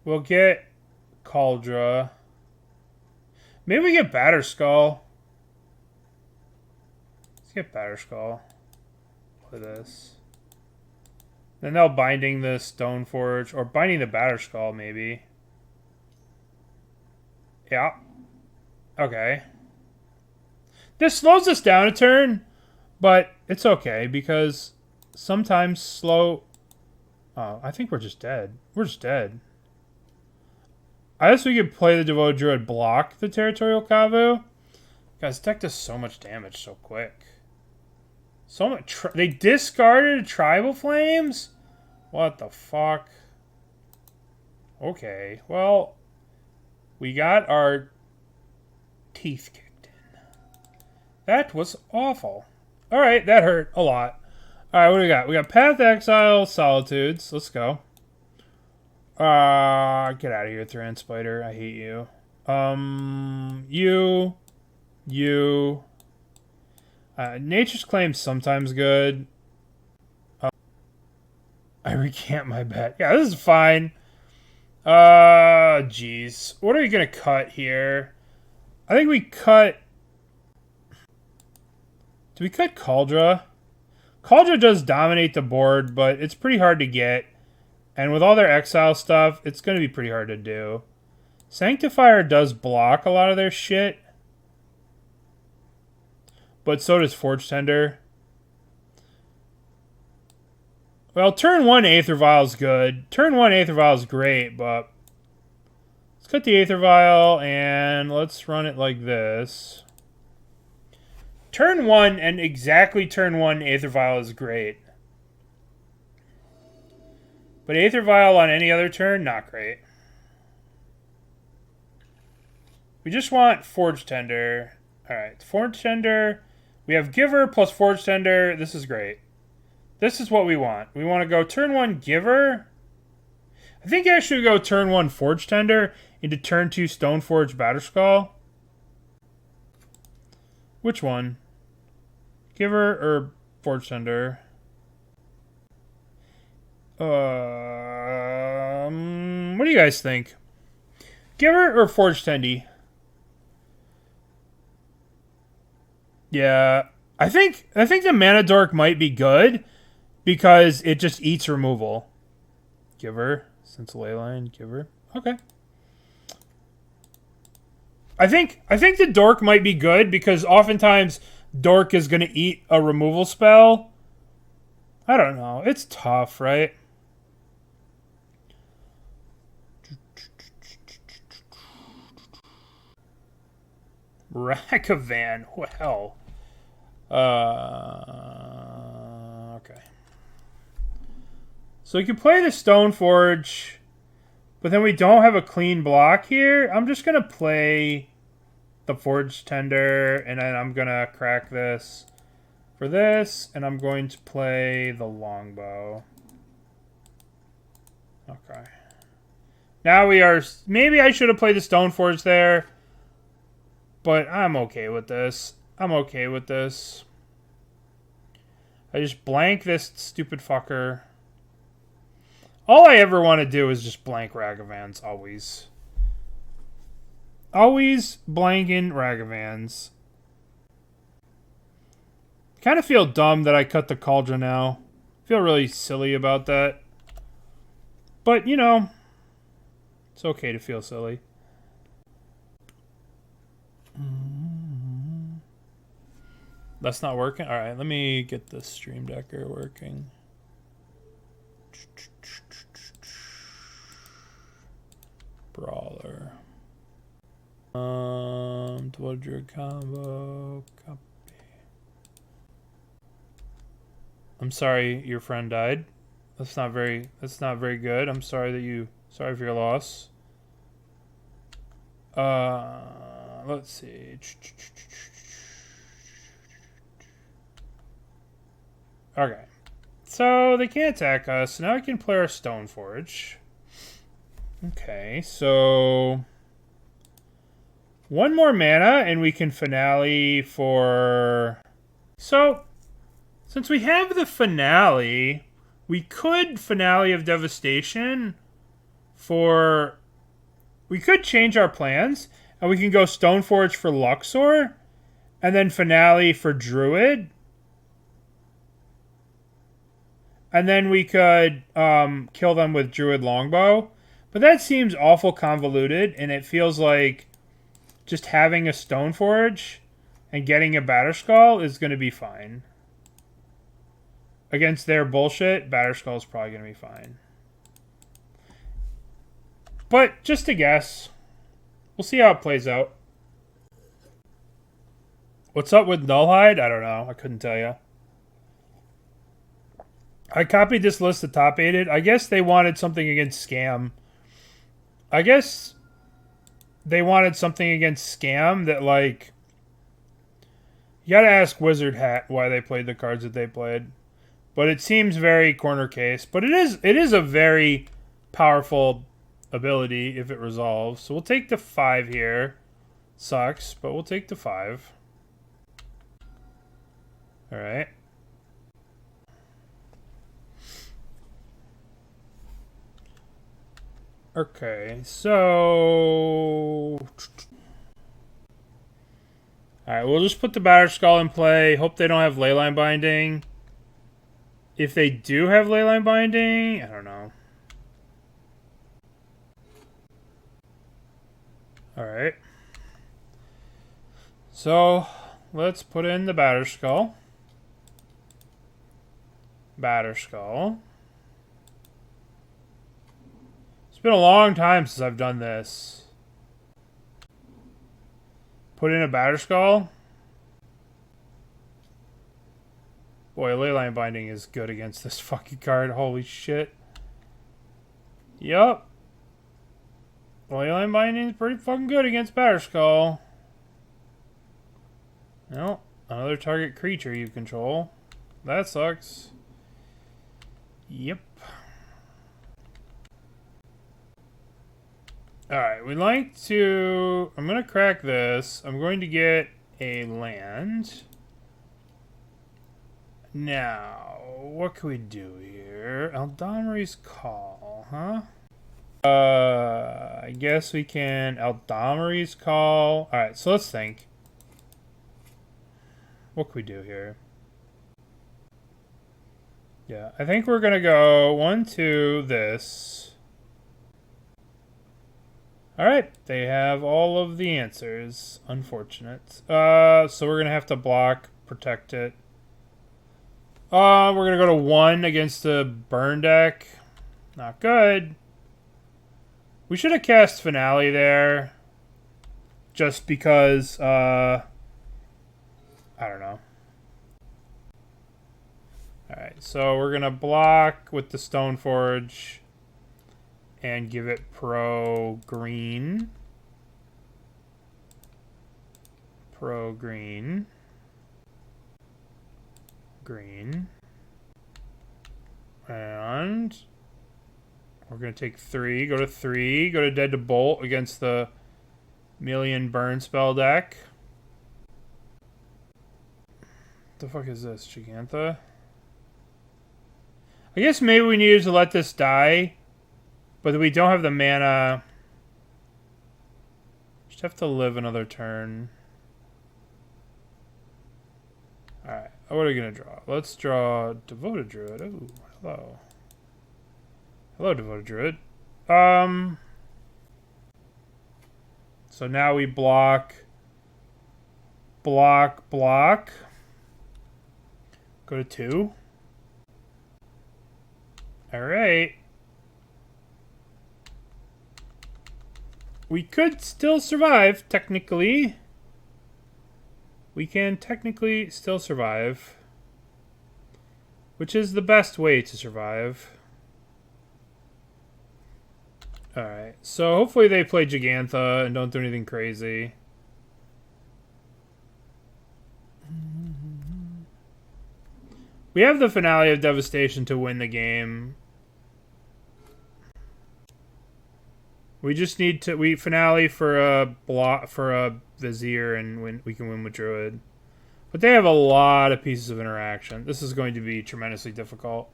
We'll get Kaldra. Maybe we get Batterskull. Let's get Batterskull. Play this. Then they'll binding the Stoneforge, or binding the Batterskull, maybe. Yeah. Okay. This slows us down a turn, but it's okay, because sometimes slow... Oh, I think we're just dead. We're just dead. I guess we could play the Devoted Druid, block the Territorial Kavu. Guys, this deck does so much damage so quick. So much. They discarded Tribal Flames? What the fuck? Okay, well, we got our teeth kicked in. That was awful. Alright, that hurt a lot. Alright, what do we got? We got Path to Exile, Solitudes. Let's go. Get out of here, Thran Spider. I hate you. You. Nature's Claim's sometimes good. I recant my bet. Yeah, this is fine. Jeez. What are we gonna cut here? I think we cut... Do we cut Kaldra? Kaldra does dominate the board, but it's pretty hard to get. And with all their exile stuff, it's going to be pretty hard to do. Sanctifier does block a lot of their shit. But so does Forge-Tender. Well, turn 1 Aether Vial is good. Turn 1 Aether Vial is great, but... Let's cut the Aether Vial, and let's run it like this. Turn 1, and exactly turn 1 Aether Vial is great. But Aether Vial on any other turn, not great. We just want Forge-Tender. Alright, Forge-Tender. We have Giver plus Forge-Tender. This is great. This is what we want. We want to go turn 1 Giver. I think actually we go turn 1 Forge-Tender into turn 2 Stoneforge Batterskull. Which one? Giver or Forge-Tender? What do you guys think? Giver or Forge-Tender? Yeah, I think the Mana Dork might be good because it just eats removal. Giver, since Leyline, Giver. Okay. I think the Dork might be good because oftentimes Dork is going to eat a removal spell. I don't know. It's tough, right? Ragavan. Well. Okay. So we can play the Stoneforge, but then we don't have a clean block here. I'm just going to play the Forge-Tender, and then I'm going to crack this for this, and I'm going to play the Longbow. Okay. Now we are... Maybe I should have played the Stoneforge there, but I'm okay with this. I'm okay with this. I just blank this stupid fucker. All I ever want to do is just blank Ragavans, always. Always blanking Ragavans. Kind of feel dumb that I cut the Kaldra now. Feel really silly about that. But, you know, it's okay to feel silly. That's not working? Alright, let me get the Stream Decker working. Brawler. Devoted Druid combo. Copy. I'm sorry your friend died. That's not very good. I'm sorry sorry for your loss. Let's see. Okay. So they can't attack us. Now we can play our Stoneforge. Okay, so one more mana and we can finale for... So, since we have the finale, we could Finale of Devastation for... We could change our plans, and we can go Stoneforge for Luxior, and then finale for Druid. And then we could kill them with Druid Longbow. But that seems awful convoluted, and it feels like just having a Stoneforge and getting a Batterskull is going to be fine. Against their bullshit, Batterskull is probably going to be fine. But just a guess. We'll see how it plays out. What's up with Nullhide? I don't know. I couldn't tell you. I copied this list to top 8 it. I guess they wanted something against Scam. I guess they wanted something against Scam that, like... You gotta ask Wizard Hat why they played the cards that they played. But it seems very corner case. But it is a very powerful ability if it resolves. So we'll take the 5 here. Sucks, but we'll take the 5. Alright. Okay, so... Alright, we'll just put the Batterskull in play. Hope they don't have Leyline Binding. If they do have Leyline Binding, I don't know. Alright. So, let's put in the Batterskull. Batterskull. It's been a long time since I've done this. Put in a Batterskull. Boy, Leyline Binding is good against this fucking card. Holy shit. Yup. Leyline Binding is pretty fucking good against Batterskull. Well, another target creature you control. That sucks. Yep. Alright, we'd like to... I'm going to crack this. I'm going to get a land. Now, what can we do here? Eladamri's Call, huh? I guess we can Eladamri's Call. Alright, so let's think. What can we do here? Yeah, I think we're gonna go 1, 2, this. Alright, they have all of the answers. Unfortunate. So we're gonna have to block, protect it. We're gonna go to 1 against the burn deck. Not good. We should have cast Finale there. Just because, I don't know. Alright, so we're gonna block with the Stoneforge and give it pro green. Pro green. Green. And we're going to take 3, go to 3, go to Dead to Bolt against the Million Burn spell deck. What the fuck is this, Gigantha? I guess maybe we needed to let this die, but we don't have the mana. Just have to live another turn. Alright, what are we going to draw? Let's draw Devoted Druid. Oh, hello. Hello, Devoted Druid. So now we block. Block. Go to 2. Alright. We could still survive, technically. We can technically still survive. Which is the best way to survive. Alright, so hopefully they play Gigantha and don't do anything crazy. We have the Finale of Devastation to win the game. We just need to finale for a block for a Vizier and we can win with Druid. But they have a lot of pieces of interaction. This is going to be tremendously difficult.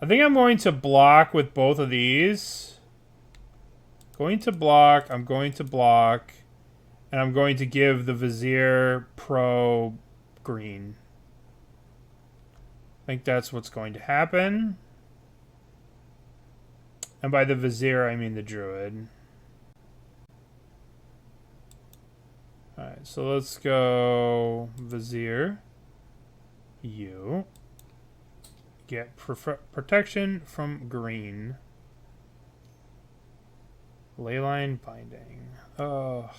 I think I'm going to block with both of these. I'm going to block, and I'm going to give the Vizier pro green. I think that's what's going to happen. And by the Vizier, I mean the Druid. Alright, so let's go Vizier. You. Get protection from green. Leyline Binding. Oh.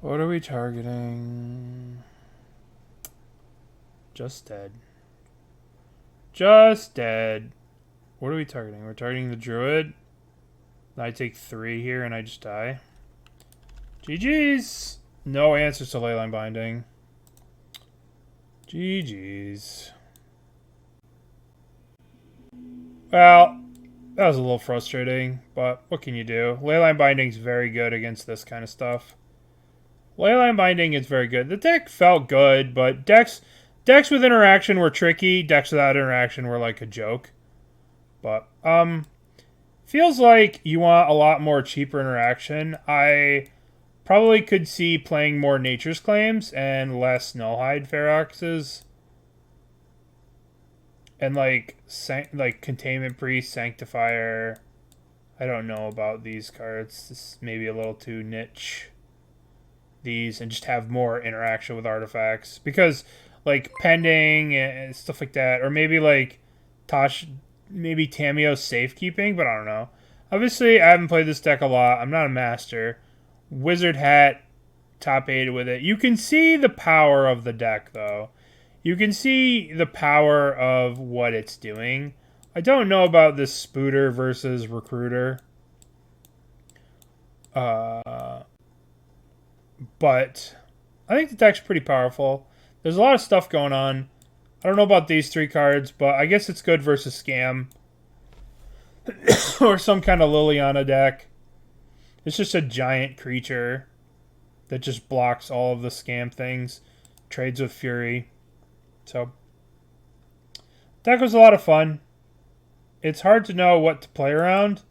What are we targeting? Just dead. Just dead. What are we targeting? We're targeting the Druid. I take 3 here and I just die. GG's. No answers to Leyline Binding. GG's. Well, that was a little frustrating, but what can you do? Leyline Binding's very good against this kind of stuff. Leyline Binding is very good. The deck felt good, but decks with interaction were tricky. Decks without interaction were like a joke. But, feels like you want a lot more cheaper interaction. I probably could see playing more Nature's Claims and less Nullhide Feroxes. And like Containment Priest, Sanctifier. I don't know about these cards. This is maybe a little too niche. These, and just have more interaction with artifacts. Because like Pending and stuff like that. Or maybe like maybe Tamiyo's Safekeeping, but I don't know. Obviously, I haven't played this deck a lot. I'm not a master. Wizard Hat, top 8 with it. You can see the power of the deck, though. You can see the power of what it's doing. I don't know about this Spooter versus Recruiter. But I think the deck's pretty powerful. There's a lot of stuff going on. I don't know about these 3 cards, but I guess it's good versus Scam. Or some kind of Liliana deck. It's just a giant creature that just blocks all of the Scam things. trades with Fury. So deck was a lot of fun. It's hard to know what to play around.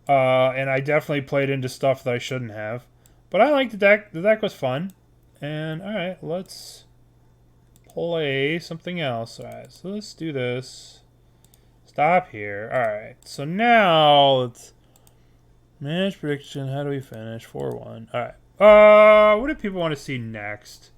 And I definitely played into stuff that I shouldn't have. But I liked the deck. The deck was fun. And alright, let's play something else. Alright, so let's do this. Stop here. Alright, so now let's manage prediction. How do we finish? 4-1. Alright. What do people want to see next?